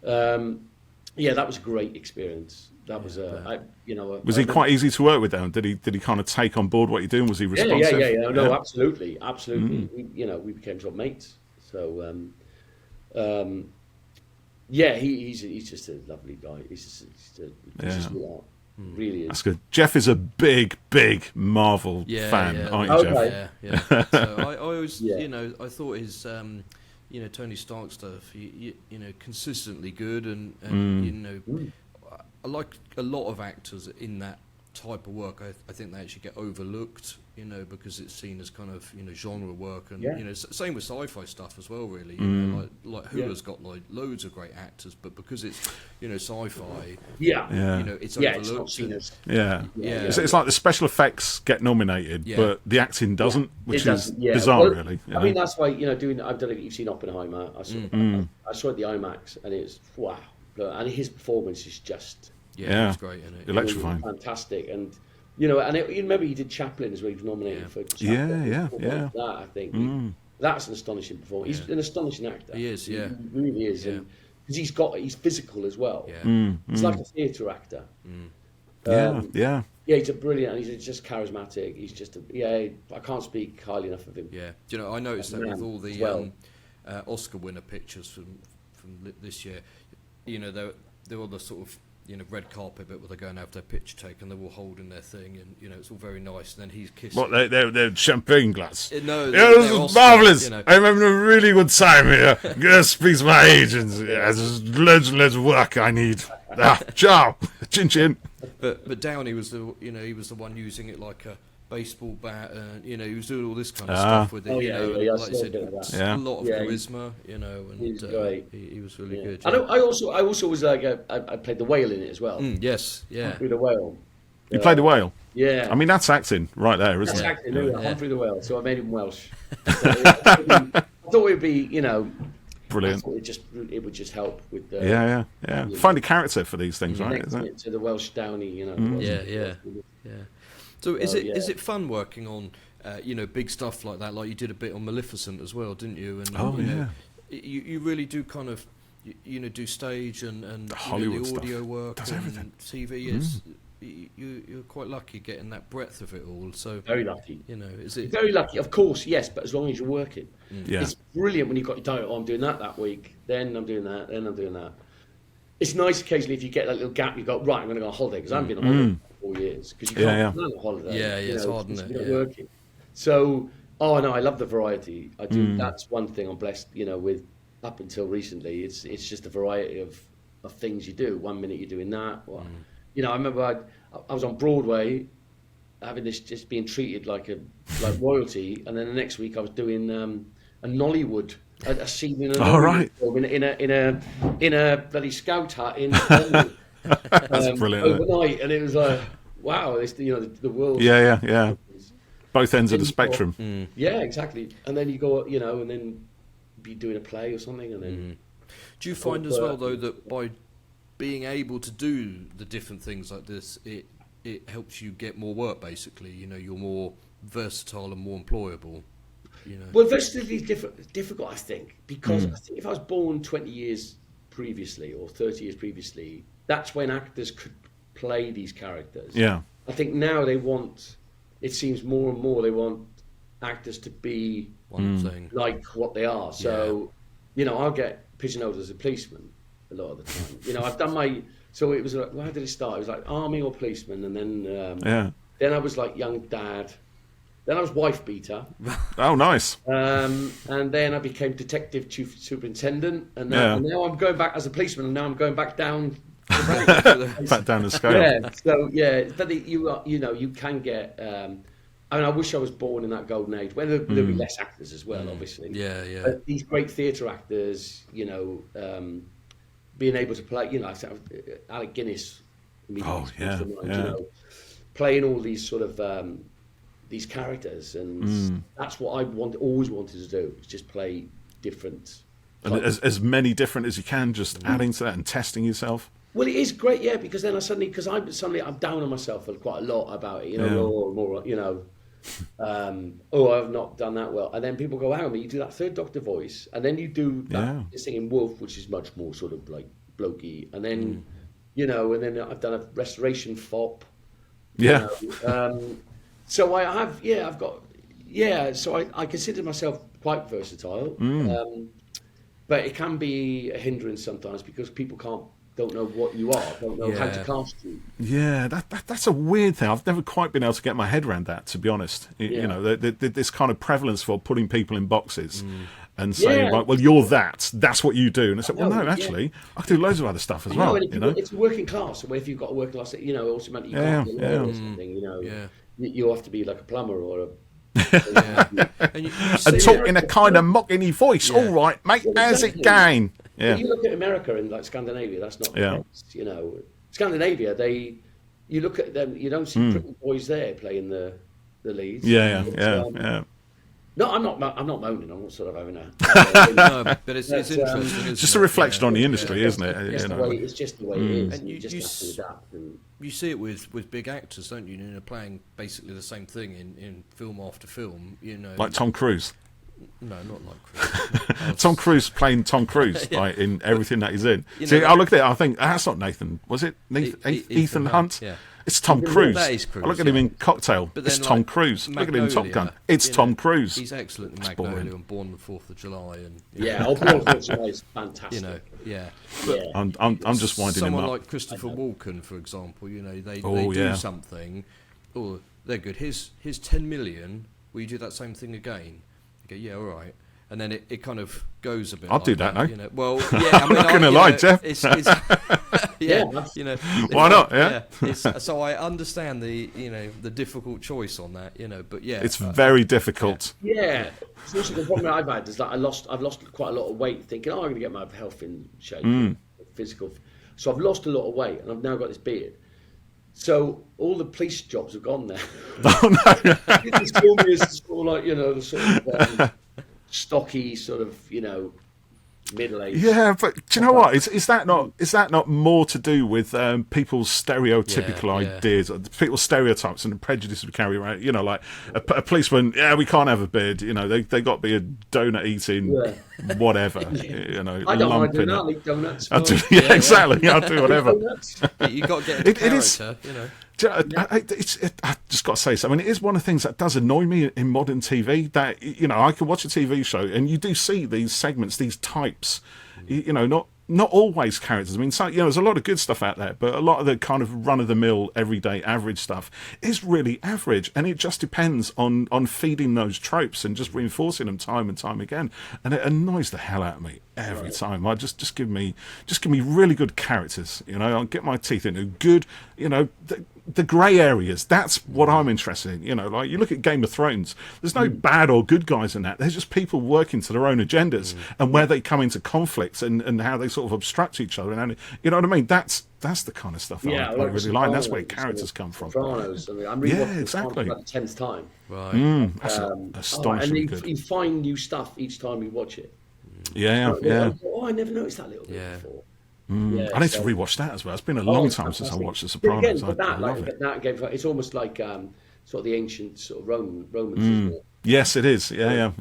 That was a great experience. That was Was he quite easy to work with then? Did he kind of take on board what you're doing? Was he responsive? Yeah. No, absolutely. We became sort of mates. So he's just a lovely guy. He's just a sweetheart. Really is. That's good. Jeff is a big Marvel fan, aren't you, Jeff? Yeah. So I always, I thought his, Tony Stark stuff, consistently good, and I like a lot of actors in that type of work. I think they actually get overlooked, because it's seen as kind of genre work, and same with sci-fi stuff as well. Really, like Hula's got like loads of great actors, but because it's sci-fi, it's overlooked. It's like the special effects get nominated, but the acting doesn't, which is bizarre, really. I mean, that's why I've done it. You've seen Oppenheimer. I saw it at the IMAX, and it's wow, and his performance is just. Yeah, it's great, isn't it? Electrifying. Fantastic. And, you remember he did Chaplin as well. He was nominated for Chaplin. Yeah. That, I think. That's an astonishing performance. He's an astonishing actor. He is, yeah. He really is. Yeah. Because he's physical as well. Yeah. He's like a theatre actor. Yeah. He's a brilliant, and he's just charismatic. He's just, I can't speak highly enough of him. Yeah. I noticed that with all the Oscar winner pictures from this year, they're all the sort of, red carpet bit where they're going to have their picture taken, they're all holding their thing, and it's all very nice. And then he's kissing. What, they're champagne glass? No, this is marvellous. I'm having a really good time here. Gonna speak to my agents. There's loads and loads of work I need. Ciao, chin chin. But Downey was he was the one using it like a baseball bat, and he was doing all this kind of stuff with it. Like you said, a lot of charisma, and he was great. He was really good. I also was like I played the whale in it as well. Yes, yeah. Humphrey the Whale. You played the whale. Yeah. I mean, that's acting right there, isn't it? That's acting. Humphrey the Whale. So I made him Welsh. I thought it would be, brilliant. It would just help with the yeah. Find a character for these things, right? Isn't it? To the Welsh Downey, Yeah. So is it fun working on big stuff like that? Like you did a bit on Maleficent as well, didn't you? And you really do kind of do stage and Hollywood the audio stuff. work Does and everything. TV is. You're quite lucky getting that breadth of it all. So very lucky. Is it very lucky? Of course, yes, but as long as you're working, Yeah. It's brilliant when you've got your diet. I'm doing that week. Then I'm doing that. Then I'm doing that. It's nice occasionally if you get that little gap. You go right. I'm going to go on holiday because I haven't been on holiday for 4 years because you can't go on holiday. Yeah, it's hard, isn't it? You're not working. So, I love the variety. I do. That's one thing I'm blessed. With up until recently, it's just a variety of things you do. 1 minute you're doing that. I remember I was on Broadway, having this just being treated like royalty, and then the next week I was doing a Nollywood. A scene in in a bloody scout hut in That's brilliant. Overnight, and it was like, wow, the world. Yeah. Both ends of the spectrum. Yeah, exactly. And then you go, and then be doing a play or something, and then. Do you find as well though that by being able to do the different things like this, it helps you get more work? Basically, you're more versatile and more employable. Well, versatility is difficult, I think, because I think if I was born 20 years previously or 30 years previously, that's when actors could play these characters. Yeah. I think now it seems more and more they want actors to be one thing like what they are. So, I'll get pigeonholed as a policeman a lot of the time. I've done so it was like, well, how did it start? It was like army or policeman, and then Then I was like young dad. Then I was wife beater. Oh, nice. And then I became detective chief superintendent. And now I'm going back as a policeman. And now I'm going back down. Back down the scale. Yeah. So but you can get. I mean, I wish I was born in that golden age, where there'd be less actors as well, obviously. Yeah, yeah. But these great theatre actors, being able to play, Alec Guinness. Playing all these sort of these characters, and that's what I always wanted to do, is just play different. And as many different as you can, just adding to that and testing yourself. Well, it is great, yeah, because then I'm down on myself quite a lot about it, I've not done that well. And then people go, hang on, you do that third Doctor voice, and then you do that singing Wolf, which is much more sort of like blokey, and then, and then I've done a restoration fop. Yeah. So I have, so I consider myself quite versatile, but it can be a hindrance sometimes because people don't know what you are, don't know how to cast you. Yeah, that's a weird thing. I've never quite been able to get my head around that, to be honest. You know, this kind of prevalence for putting people in boxes and saying, right, well, you're that's what you do. And I said, well, no, actually, I can do loads of other stuff as well. It's a working class. So if you've got a working class, ultimately you can't be a lawyer or something, you have to be like a plumber or a... and talk in a kind of mocking voice. All right, mate, how's it going? Yeah. But you look at America and like Scandinavia, that's not the case. Scandinavia, you look at them, you don't see pretty boys there playing the leads. Yeah. No, I'm not moaning. I'm not sort of having a. No, but it's interesting. It's just a reflection on the industry, isn't it? It's just the way it is. And you just have to adapt. You see it with big actors, don't you? Playing basically the same thing in film after film. Like Tom Cruise. No, not like Cruise. Tom Cruise playing Tom Cruise in everything that he's in. See, I look at it, I think that's not Nathan. Was it Ethan Hunt? Yeah. It's Tom Cruise. That is Cruise. I look at him in Cocktail. It's Tom Cruise. Look at him in Top Gun. It's Tom Cruise. He's excellent in Magnolia and Born on the 4th of July. And Born on the 4th of July is fantastic. But I'm just winding him up. Someone like Christopher Walken, for example, they do something. Oh, they're good. Here's 10 million. Will you do that same thing again? You go, yeah, all right. And then it kind of goes a bit. I'll do that now. Well, yeah, I'm not going to lie, Jeff. Why not? Yeah. So I understand the difficult choice on that, but it's very difficult. Yeah, it's also the problem I've had is that I've lost quite a lot of weight, thinking, I'm going to get my health in shape, physical. So I've lost a lot of weight, and I've now got this beard. So all the police jobs have gone there. Oh no! They call me as like the sort of stocky sort of middle-aged. Yeah, but do you know what? Is that not more to do with people's stereotypical ideas, people's stereotypes and the prejudice we carry around? Like a policeman. Yeah, we can't have a beard. They got to be a donut eating whatever. I don't mind doing that. I eat donuts. Exactly. I'll do whatever. You got to get into character. I just got to say something. It is one of the things that does annoy me in modern TV. That I can watch a TV show and you do see these segments, these types. Not always characters. I mean, there's a lot of good stuff out there, but a lot of the kind of run-of-the-mill, everyday, average stuff is really average, and it just depends on feeding those tropes and just reinforcing them time and time again, and it annoys the hell out of me every time. I just give me really good characters. I'll get my teeth into good. The grey areas, that's what I'm interested in. Like you look at Game of Thrones, there's no bad or good guys in that. There's just people working to their own agendas and where they come into conflict and how they sort of obstruct each other. And you know what I mean? That's the kind of stuff I really like. That's where characters come from. Sopranos. I'm reading exactly. For the 10th time. Right. That's astonishingly and good. You find new stuff each time you watch it. Yeah. I never noticed that little bit before. I need to rewatch that as well. It's been a long time since I watched The Sopranos. I love it. That game, it's almost like sort of the ancient sort of Romans, isn't it? Yes, it is. Yeah.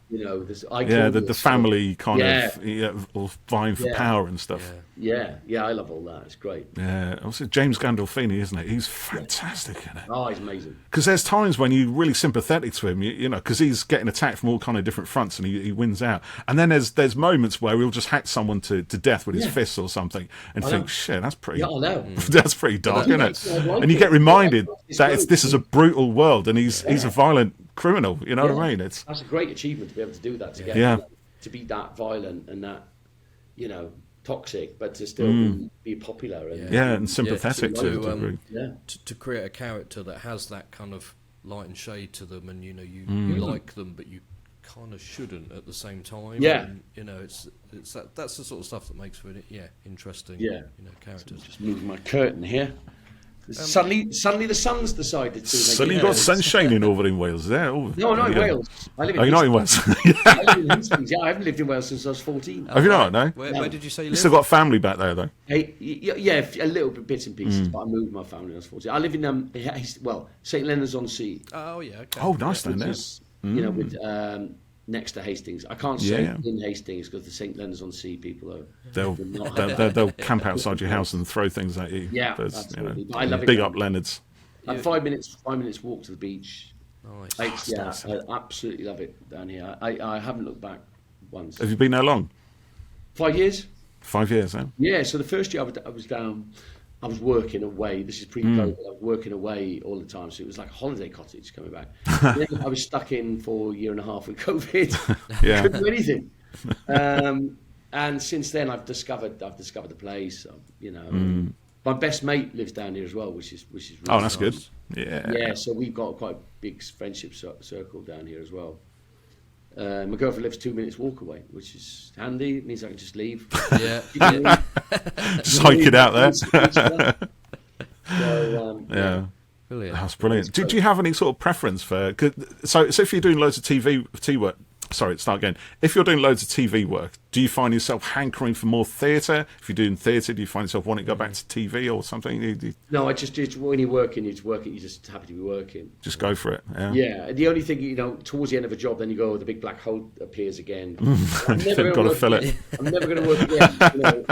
You know, The family kind Yeah. of all vying for power and stuff. Yeah, I love all that. It's great. Yeah, also James Gandolfini, isn't it? He's fantastic in it. Oh, he's amazing. Because there's times when you're really sympathetic to him, you know, because he's getting attacked from all kind of different fronts and he wins out. And then there's moments where he'll just hack someone to death with his fists or something and think, shit, that's pretty. Yeah, I know. That's pretty dark, isn't it? Like And you get reminded that this is a good. brutal world and he's a violent criminal. You know what I mean? That's a great achievement to be able to do that, to be that violent and that, you know, toxic, but to still be popular and sympathetic to create a character that has that kind of light and shade to them, and you know you like them, but you kind of shouldn't at the same time. Yeah, and, you know, it's that's the sort of stuff that makes for it interesting. Yeah, you know, characters. So just move my curtain here. Suddenly the sun's decided to. Suddenly you've got sunshine in over in Wales there. Oh, no, not in Wales. I live in you're not in Wales? I live in Hastings. I haven't lived in Wales since I was 14. Have you not? No. Where did you say you You live? still got family back there though? Hey, yeah, a little bit bits and pieces, but I moved my family when I was 14. I live in St Leonard's on Sea. Oh yeah. Okay. Oh, nice then. Which There. is, you know, with next to Hastings. I can't say in Hastings because the St Leonard's on Sea people are. They'll camp outside your house and throw things at you. Yeah, absolutely. I love it. Big up Leonard's. 5 minutes walk to the beach. Nice. I absolutely love it down here. I haven't looked back once. Have you been there long? 5 years. 5 years, eh? Yeah. So the first year I was down. I was working away. This is pre-COVID. I was working away all the time, so it was like a holiday cottage coming back. Then I was stuck in for a year and a half with COVID. Yeah. Couldn't do anything. And since then, I've discovered the place. You know, my best mate lives down here as well, which is really Oh, that's nice. good. Yeah. Yeah. So we've got quite a big friendship circle down here as well. My girlfriend lives 2 minutes walk away, which is handy. It means I can just leave. Yeah. Just hike it out there. So, Yeah. Brilliant. That's brilliant. Do you have any sort of preference for? So if you're doing loads of TV work. Sorry, start again. If you're doing loads of TV work, do you find yourself hankering for more theatre? If you're doing theatre, do you find yourself wanting to go back to TV or something? No, I just when you're working, you're just happy to be working. Just go for it. Yeah. Yeah. The only thing, you know, towards the end of a job, then you go, the big black hole appears again. You've got to fill it. I'm never going to work again. You know,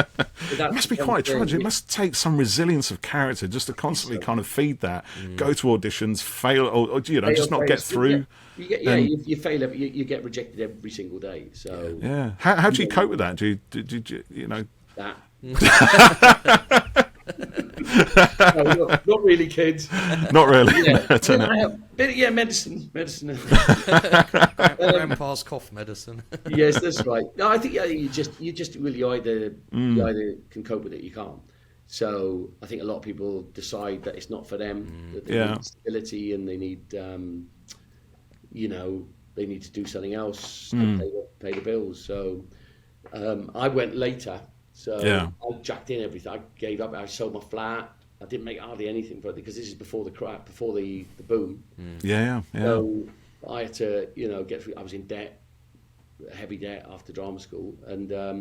it must be quite tragic. It must take some resilience of character just to constantly kind of feed that. Go to auditions, fail, or you know, just not get through. You fail. You get rejected every single day. So yeah. How do you cope with that? Do you know that? No, not really, kids. Not really. Yeah, medicine. Grandpa's cough medicine. Yes, that's right. No, I think you just really either can cope with it, you can't. So I think a lot of people decide that it's not for them. That they need stability and they need, you know, they need to do something else to pay the bills. So I went later. So I jacked in everything. I gave up. I sold my flat. I didn't make hardly anything for it because this is before the crack, before the boom. Yeah. So I had to, you know, get through. I was in debt, heavy debt after drama school, and I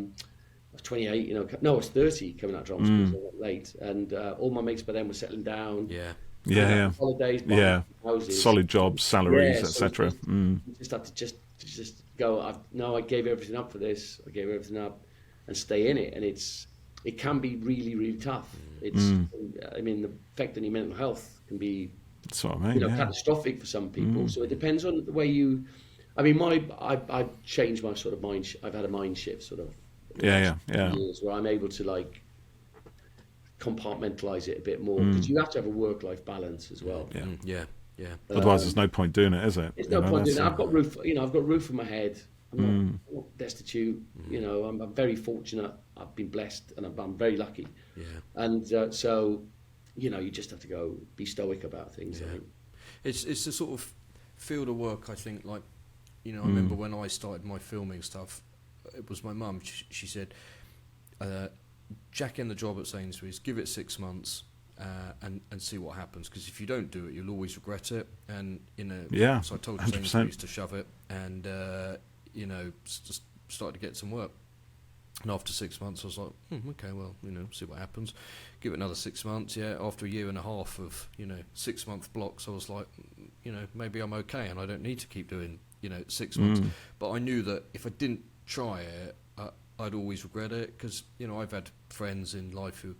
was 28. You know, no, I was 30 coming out of drama school, so I went late, and all my mates by then were settling down. Yeah. Holidays, houses, solid jobs, salaries, so etc. Just had to just go. I gave everything up for this. I gave everything up and stay in it, and it can be really, really tough. I mean, the effect on your mental health can be, that's what I mean, catastrophic for some people. So it depends on the way you. I mean, I've changed my sort of mind. I've had a mind shift, sort of. Years where I'm able to like compartmentalize it a bit more because you have to have a work-life balance as well. Yeah. Otherwise, there's no point doing it, is it? There's no point doing it. I've got roof. You know, I've got roof on my head. I'm not destitute. You know, I'm very fortunate. I've been blessed, and I'm very lucky. Yeah. And so, you know, you just have to go be stoic about things. I think it's a sort of field of work. I think, like, you know, I remember when I started my filming stuff. It was my mum. She said, "Jack in the job at Sainsbury's. Give it 6 months." And see what happens, because if you don't do it, you'll always regret it. And so I told 100%. Sainsbury's to shove it, and you know, just started to get some work. And after 6 months, I was like, okay, well, you know, see what happens. Give it another 6 months. Yeah, after a year and a half of 6 month blocks, I was like, you know, maybe I'm okay, and I don't need to keep doing 6 months. But I knew that if I didn't try it, I'd always regret it, because I've had friends in life who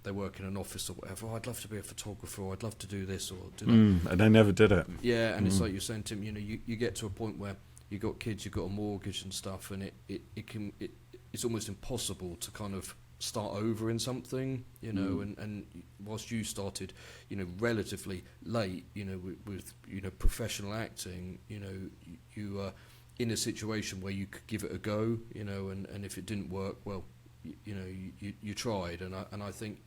they work in an office or whatever. I'd love to be a photographer, or I'd love to do this or do that, and they never did it. Yeah, and it's like you're saying, Tim. You get to a point where you got kids, you've got a mortgage and stuff, and it's almost impossible to kind of start over in something, and whilst you started, relatively late, with professional acting, you are in a situation where you could give it a go, and if it didn't work, well, you tried, and I think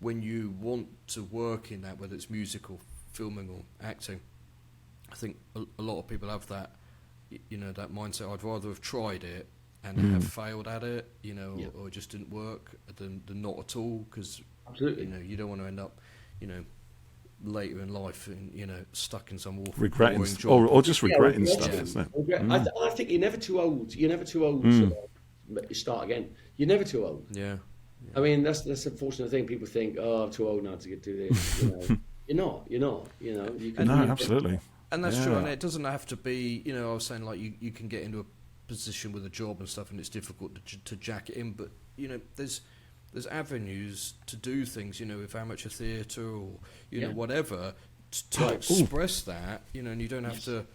when you want to work in that, whether it's musical, filming or acting, I think a lot of people have that, that mindset. I'd rather have tried it and have failed at it, or it just didn't work than not at all, because you don't want to end up, later in life, and stuck in some awful regretting boring job. or just regretting stuff, isn't it? I think you're never too old. You're never too old to start again. You're never too old. Yeah. I mean, that's the unfortunate thing. People think, oh, I'm too old now to do this. You're not. You can absolutely. And that's true, and it doesn't have to be, I was saying, like, you can get into a position with a job and stuff, and it's difficult to jack it in, but, there's avenues to do things, with amateur theatre or, whatever, to express that, and you don't have to,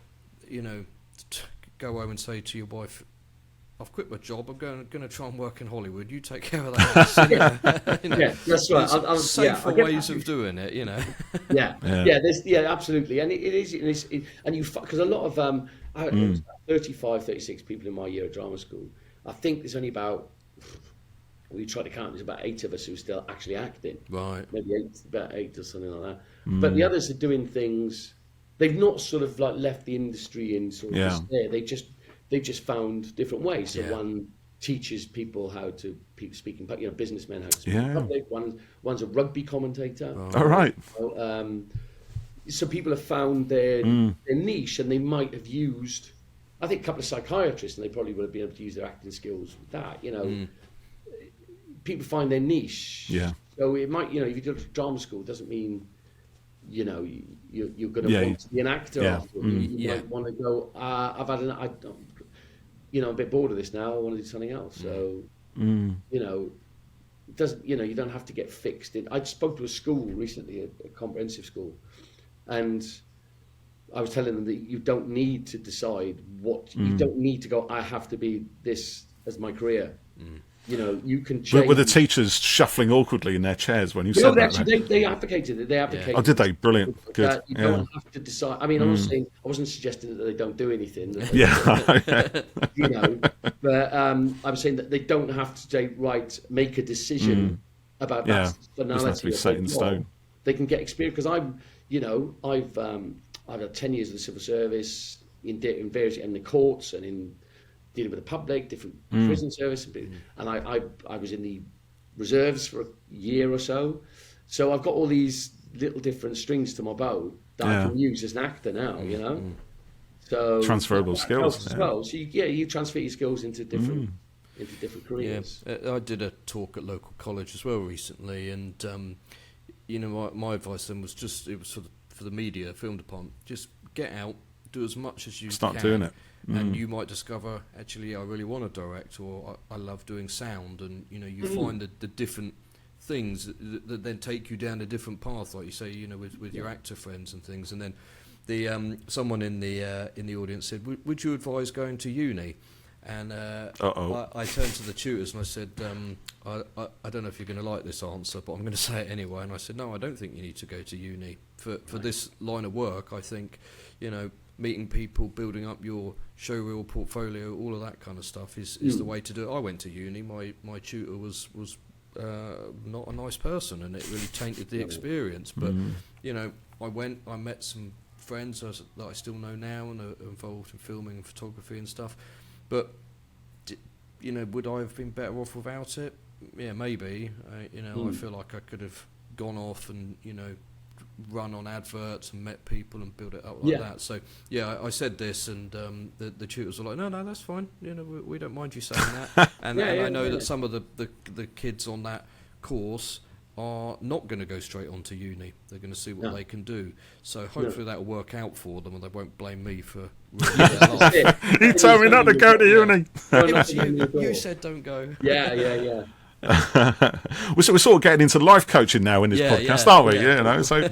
go home and say to your wife, I've quit my job, I'm going to try and work in Hollywood, you take care of that. That's right. There's safer ways of doing it, absolutely. And it is, and you, because a lot of, 35, 36 people in my year at drama school, I think there's only about, we tried to count, there's about 8 of us who are still actually acting. Right. Maybe about 8 or something like that. But the others are doing things, they've not sort of like left the industry in sort of despair. They've just found different ways. So one teaches people how to speak in businessmen how to speak in public. One's a rugby commentator. All right. So people have found their niche, and they might have used, I think, a couple of psychiatrists, and they probably would have been able to use their acting skills with that. People find their niche. Yeah. So it might, if you go to drama school, it doesn't mean, you're going to want to be an actor. Yeah. You might want to go, I'm a bit bored of this now, I want to do something else. So, it doesn't, you don't have to get fixed in. I spoke to a school recently, a comprehensive school, and I was telling them that you don't need to decide you don't need to go, I have to be this as my career. You can change. Were the teachers shuffling awkwardly in their chairs when you said that? They advocated it. They advocated. Oh, did they? Brilliant. Good. You don't have to decide. I mean, I wasn't suggesting that they don't do anything. But I was saying that they don't have to say, right, make a decision about that finality. Doesn't have to be set in stone. They can get experience, because I've had 10 years of the civil service in various, in the courts and in dealing with the public, different prison service, and I was in the reserves for a year or so. So I've got all these little different strings to my bow that I can use as an actor now, So transferable skills as well. So you transfer your skills into different careers. Yeah, I did a talk at local college as well recently, and my advice then was it was for the media film department, just get out, do as much as you can. Start doing it. And you might discover, actually, I really want to direct, or I love doing sound, and you find the different things that then take you down a different path, like you say, with your actor friends and things. And then the someone in the audience said, "Would you advise going to uni?" And I turned to the tutors and I said, I don't know if you're going to like this answer, but I'm going to say it anyway. And I said, no, I don't think you need to go to uni for this line of work. I think, meeting people, building up your showreel portfolio, all of that kind of stuff is the way to do it. I went to uni. My tutor was not a nice person, and it really tainted the experience. But I went. I met some friends that I still know now and are involved in filming and photography and stuff. But would I have been better off without it? Yeah, maybe. I feel like I could have gone off and run on adverts and met people and build it up like that. So I said this, and the tutors were like, no, that's fine. We don't mind you saying that. And I know that some of the kids on that course are not going to go straight on to uni. They're going to see what they can do. So hopefully that will work out for them, and they won't blame me for ruining their life. You told me not to go to uni. You said don't go. Yeah. We're sort of getting into life coaching now in this podcast, aren't we? Yeah. You know. So,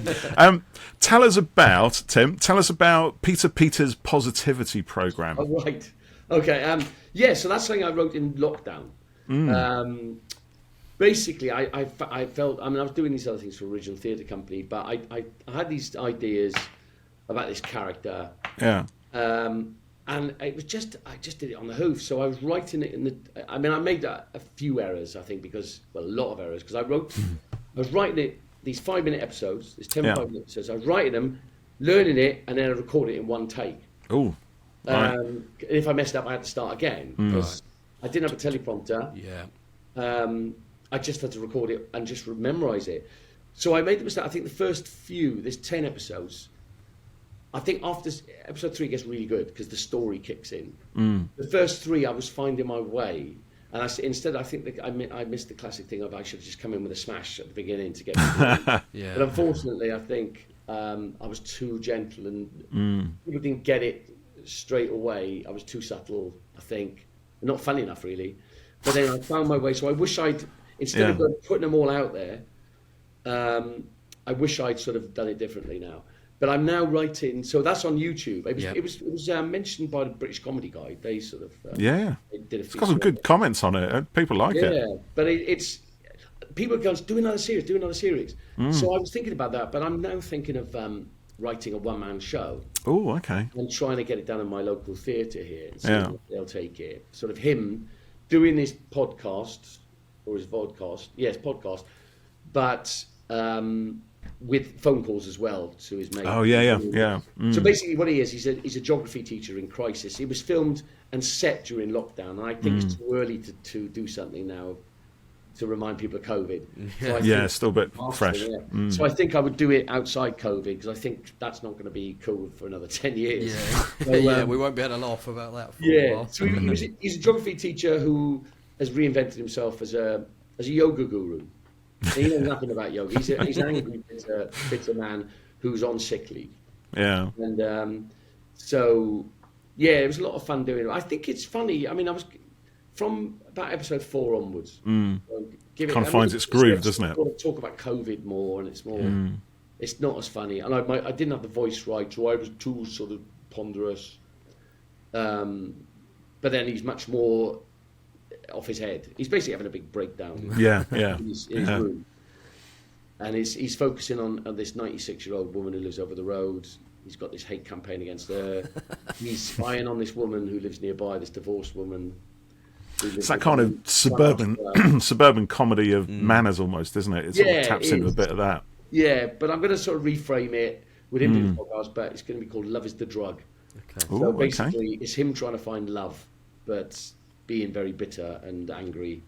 Tell us about Peter Peters' positivity program. Oh, right. Okay. So that's something I wrote in lockdown. Basically, I felt, I was doing these other things for Original Theatre Company, but I had these ideas about this character. Yeah. And it was I just did it on the hoof. So I was writing it I made a few errors, I think, a lot of errors, because I was writing it, these 5-minute episodes, these 10 5-minute episodes, I was writing them, learning it, and then I recorded it in one take. Oh. Right. If I messed up, I had to start again, because I didn't have a teleprompter. Yeah. I just had to record it and just memorize it. So I made the mistake. I think the first there's 10 episodes. I think after episode 3 gets really good because the story kicks in. The first 3, I was finding my way. And I think that I missed the classic thing of I should have just come in with a smash at the beginning to get me. Yeah. But unfortunately, I think I was too gentle and people didn't get it straight away. I was too subtle, I think. Not funny enough, really. But then I found my way. So I wish instead of putting them all out there, I wish I'd sort of done it differently now. But I'm now writing, so that's on YouTube. It was mentioned by the British Comedy Guide. They sort of they did a It's got some good comments on it. People like it. Yeah, but it's people go, do another series. So I was thinking about that, but I'm now thinking of writing a one-man show. Oh, okay. And trying to get it done in my local theatre here and see if they'll take it. Sort of him doing this podcast or his vodcast, podcast, but with phone calls as well to his mate. Oh yeah. So basically, what he is, he's a geography teacher in crisis. It was filmed and set during lockdown, and I think it's too early to do something now to remind people of COVID. So still a bit fresh. So I think I would do it outside COVID because I think that's not going to be cool for another 10 years. Yeah, so, we won't be able to laugh about that for a while. So he's a geography teacher who has reinvented himself as a yoga guru. He knows nothing about yoga. He's an angry, bitter man who's on sick leave. Yeah. And it was a lot of fun doing it. I think it's funny. I was from about episode 4 onwards. Finds its groove, doesn't it? Got to talk about COVID more, and it's more. It's not as funny. And I didn't have the voice right, so I was too sort of ponderous. But then he's much more off his head. He's basically having a big breakdown. Yeah. in his room, and he's focusing on this 96-year-old woman who lives over the road. He's got this hate campaign against her. He's spying on this woman who lives nearby, this divorced woman. It's that kind of suburban comedy of manners, almost, isn't it? It sort of taps into a bit of that. Yeah, but I'm going to sort of reframe it with him in the podcast. But it's going to be called "Love Is the Drug." Okay. So basically, it's him trying to find love, but being very bitter and angry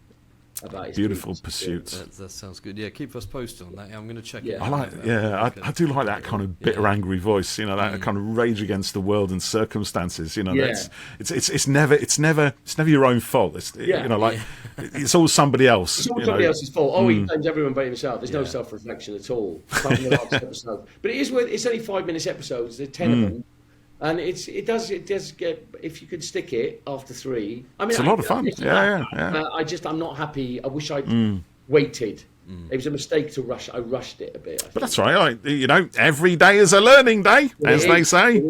about his beautiful pursuits. That sounds good. Yeah, keep us posted on that. I'm going to check it I out. I do like that kind of bitter, angry voice. You know, that kind of rage against the world and circumstances. You know, it's never your own fault. It's all somebody else. It's all somebody else's fault. He blames everyone but himself. There's no self-reflection at all. Apart from the last episode. But it is it's only 5-minute episodes. There's 10 of them. And it does get, if you could stick it after 3. It's a lot of fun. I'm not happy. I wish I'd waited. It was a mistake to rush. I rushed it a bit. But that's right. Every day is a learning day, as they say.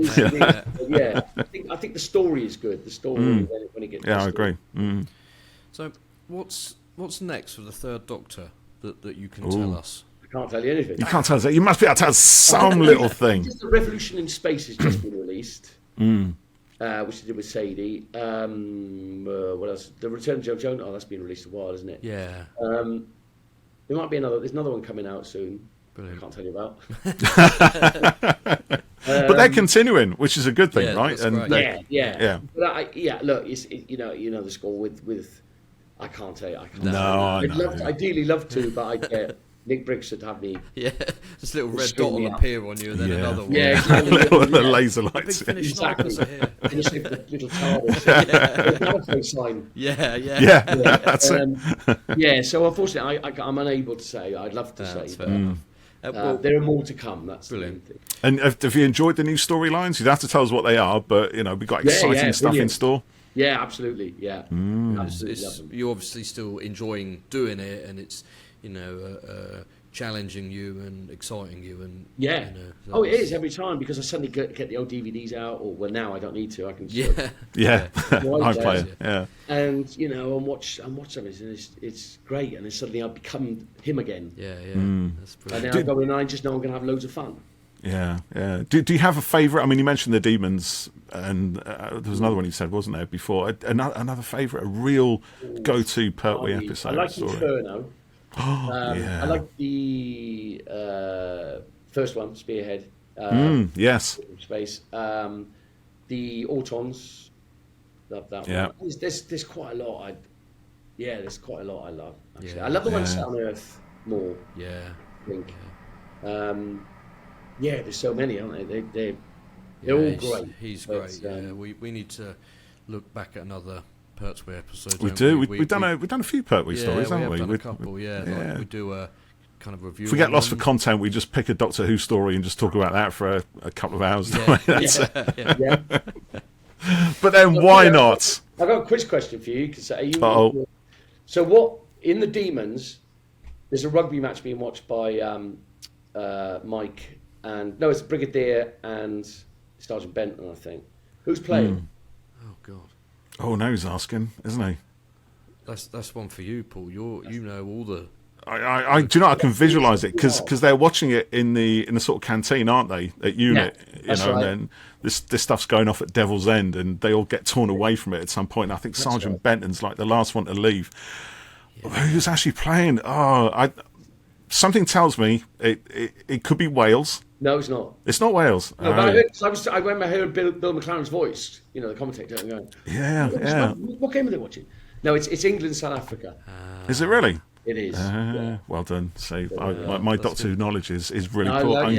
I think the story is good. The story when it gets. Yeah, I agree. So what's next for the Third Doctor that you can tell us? I can't tell you anything. You can't tell us. You must be able to tell us some little thing. Just the Revolution in Space has just been released, which I did with Sadie. What else? The Return of Joe Jonas. Oh, that's been released a while, isn't it? Yeah. There might be another. There's another one coming out soon. Brilliant. I can't tell you about. But they're continuing, which is a good thing, right? And yeah. But look, you know the score with. I can't tell you. I can't. No, I'd ideally love to, but I get. Nick Briggs would have me. Yeah, just a little red string dot me will up. appear on you, and then Yeah. another one. Yeah, the yeah. laser Big lights. Finish Exactly. snipers are here. Finish with the little TARDIS. The Gallifrey sign. Yeah, yeah. Yeah, that's it. Yeah, so unfortunately, I'm unable to say. I'd love to That's say. fair But, enough. Well, there are more to come. That's Brilliant. the main thing. And have you enjoyed the new storylines? You'd have to tell us what they are, but we've got exciting stuff in brilliant. store. Yeah, absolutely. Yeah, absolutely. Love them. you're obviously still enjoying doing it, and it's challenging you and exciting you, and Yeah. you know, It is every time because I suddenly get the old DVDs out, or well, now I don't need to. I can. Sort of- Yeah, Right I there. play it. Yeah, and and watch something, and it's great. And then suddenly I've become him again. yeah, that's And brilliant. now I go in and I just know I'm going to have loads of fun. yeah. Do you have a favourite? I mean, you mentioned the demons, and there was another one you said, wasn't there, before? Another favourite, a real go-to Pertwee episode. I like story. Inferno. Yeah. I like the first one, Spearhead. Yes. Space. The Autons. Love that Yeah. one. There's quite a lot. There's quite a lot I love. Actually, Yeah. I love the ones Yeah. set on Earth more. Yeah, I think. There's so many, aren't they? They're all great. He's but, great. We need to look back at another Pertwee episode. We don't do. We? We've done a few Pertwee stories, we haven't we? have done a couple. Yeah, yeah. Like we do a kind of review. If we get on lost for them. content, we just pick a Doctor Who story and just talk about that for a couple of hours. Yeah. don't we? That's it. Yeah. But then why not? I've got a quiz question for you. Cause are you? Uh-oh. So what in the Demons? There's a rugby match being watched by Mike and no, it's Brigadier and Sergeant Benton, I think. Who's playing? Oh God, Oh no, he's asking, isn't he? that's one for you, Paul. You know all the. I do you know I can visualise it because they're watching it in the sort of canteen, aren't they, at unit? that's And right. then this stuff's going off at Devil's End, and they all get torn away from it at some point. I think Sergeant right. Benton's like the last one to leave. Who's actually playing? Something tells me it could be Wales. No, it's not. It's not Wales. No, but I remember hearing Bill McLaren's voice, the commentator, and going, Yeah. what game are they watching? No, it's England, South Africa. Is it really? It is. Yeah. Well done. So my Doctor Who knowledge is really I poor. like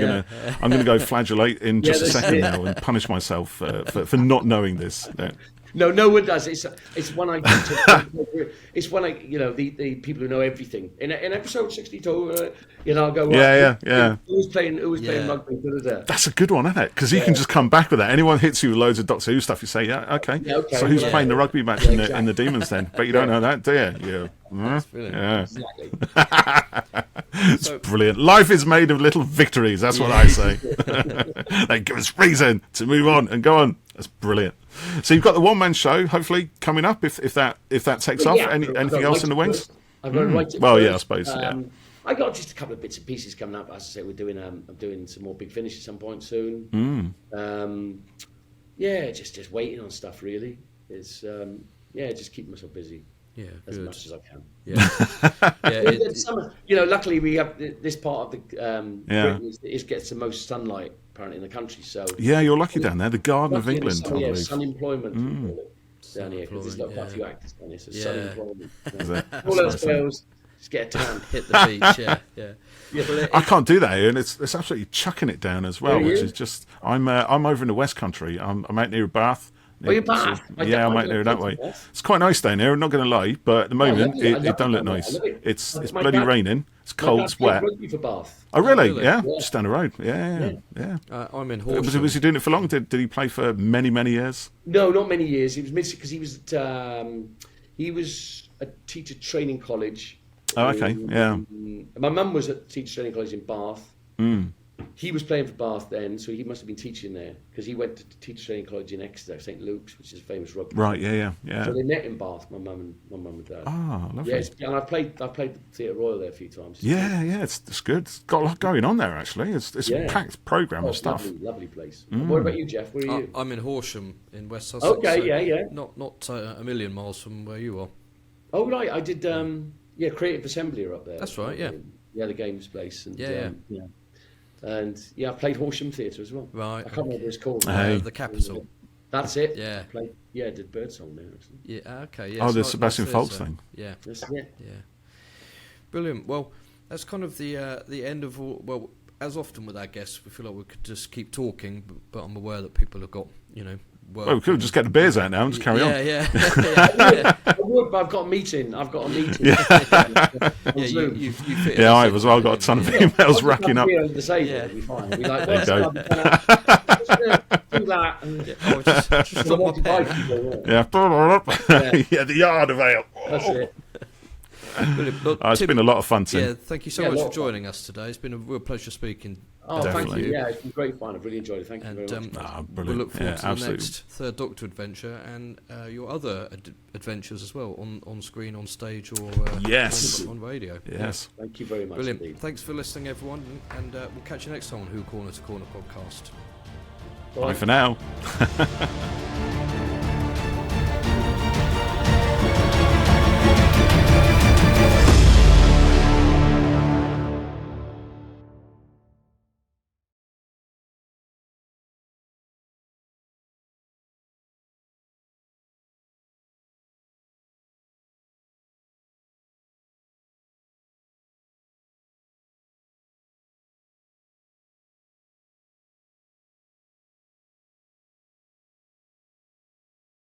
I'm gonna go flagellate in just a that's second it. now and punish myself for not knowing this. Yeah. No one does. It's when I it's when the people who know everything. In episode 62, I'll go. Yeah. Who was playing Yeah. rugby? Da-da-da. That's a good one, isn't it? Because you can just come back with that. Anyone hits you with loads of Doctor Who stuff, you say, okay. okay, So who's yeah. playing the rugby match Yeah, in the exactly. Demons then? But you don't know that, do you? brilliant. Yeah. Exactly. It's brilliant. Life is made of little victories. That's what I say. They give us reason to move on and go on. That's brilliant. So you've got the one-man show, hopefully coming up if that takes off. Yeah, I've Anything got else to in the write it wings? first. I've got to write it Well, first. yeah, I suppose. Yeah. I got just a couple of bits and pieces coming up. As I say, we're doing. I'm doing some more Big Finish at some point soon. Just waiting on stuff. Really, it's just keeping myself busy Yeah, as good. much as I can. Yeah, Luckily we have this part of the Yeah. Britain is gets the most sunlight apparently in the country. So Yeah, you're lucky down there. The Garden of luckily England, I believe. sun employment we call it down here because there's not quite a few actors down here. So sun employment. All else fails, just get a tan. hit the beach. Yeah. I can't do that here, and it's absolutely chucking it down as well, Where are which you? is just. I'm over in the West Country. I'm out near Bath. Oh, you're Bath? I'm I out don't near that way. Bath. It's quite nice down here. I'm not going to lie, but at the moment love it. I love it don't it. look I nice. love it. It's My bloody dad- raining. It's My cold. dad It's played wet. rugby for Bath. Oh really? really? Yeah, Yeah. just down the road. Yeah. I'm in Was Horsham. he doing it for long? Did he play for many years? No, not many years. He was because he was at teacher training college. Oh, okay. Yeah. My mum was at teacher training college in Bath. Mm. He was playing for Bath then, so he must have been teaching there because he went to teacher training college in Exeter, St Luke's, which is a famous rugby. Right. Yeah. So they met in Bath. My mum and dad. Ah, lovely. Yes, and I've played the Theatre Royal there a few times. Yeah. It's good. It's got a lot going on there actually. It's a packed program Oh, of stuff. lovely place. What about you, Jeff? Where are you? I'm in Horsham in West Sussex. Okay, so yeah. Not a million miles from where you are. Oh right, I did. Creative Assembly are up there. That's right, yeah. Yeah, the games place. And, Yeah. And I played Horsham Theatre as well. Right. I can't remember what it's called. Hey. The capital. That's it. Yeah. I did Birdsong there. Actually. Yeah. Okay. Yeah. Oh, it's the not- Sebastian that's Faulks it, thing. Yeah. That's it. Yeah. Brilliant. Well, that's kind of the end of all. Well, as often with our guests, we feel like we could just keep talking, but I'm aware that people have got, work. Well, we could just get the beers out now and just carry on. Yeah. I would, but I've got a meeting. Yeah, you fit Yeah, I as well got a ton of emails racking up. The same, it'll be fine. Be like, There you go. do that. And just stop my pen. Yeah, the yard of ale. That's it. Brilliant. Look, It's Tim, been a lot of fun, Tim. Yeah, thank you so much for joining us today. It's been a real pleasure speaking. Oh, Definitely. thank you. Yeah, it's been great fun. I've really enjoyed it. Thank you very much. Brilliant. We'll look forward to the absolutely. next Third Doctor adventure and your other adventures as well, on screen, on stage, or Yes. on radio. Yes. Thank you very much. Brilliant. Indeed. Thanks for listening, everyone, and we'll catch you next time on Who Corner to Corner podcast. Bye for now.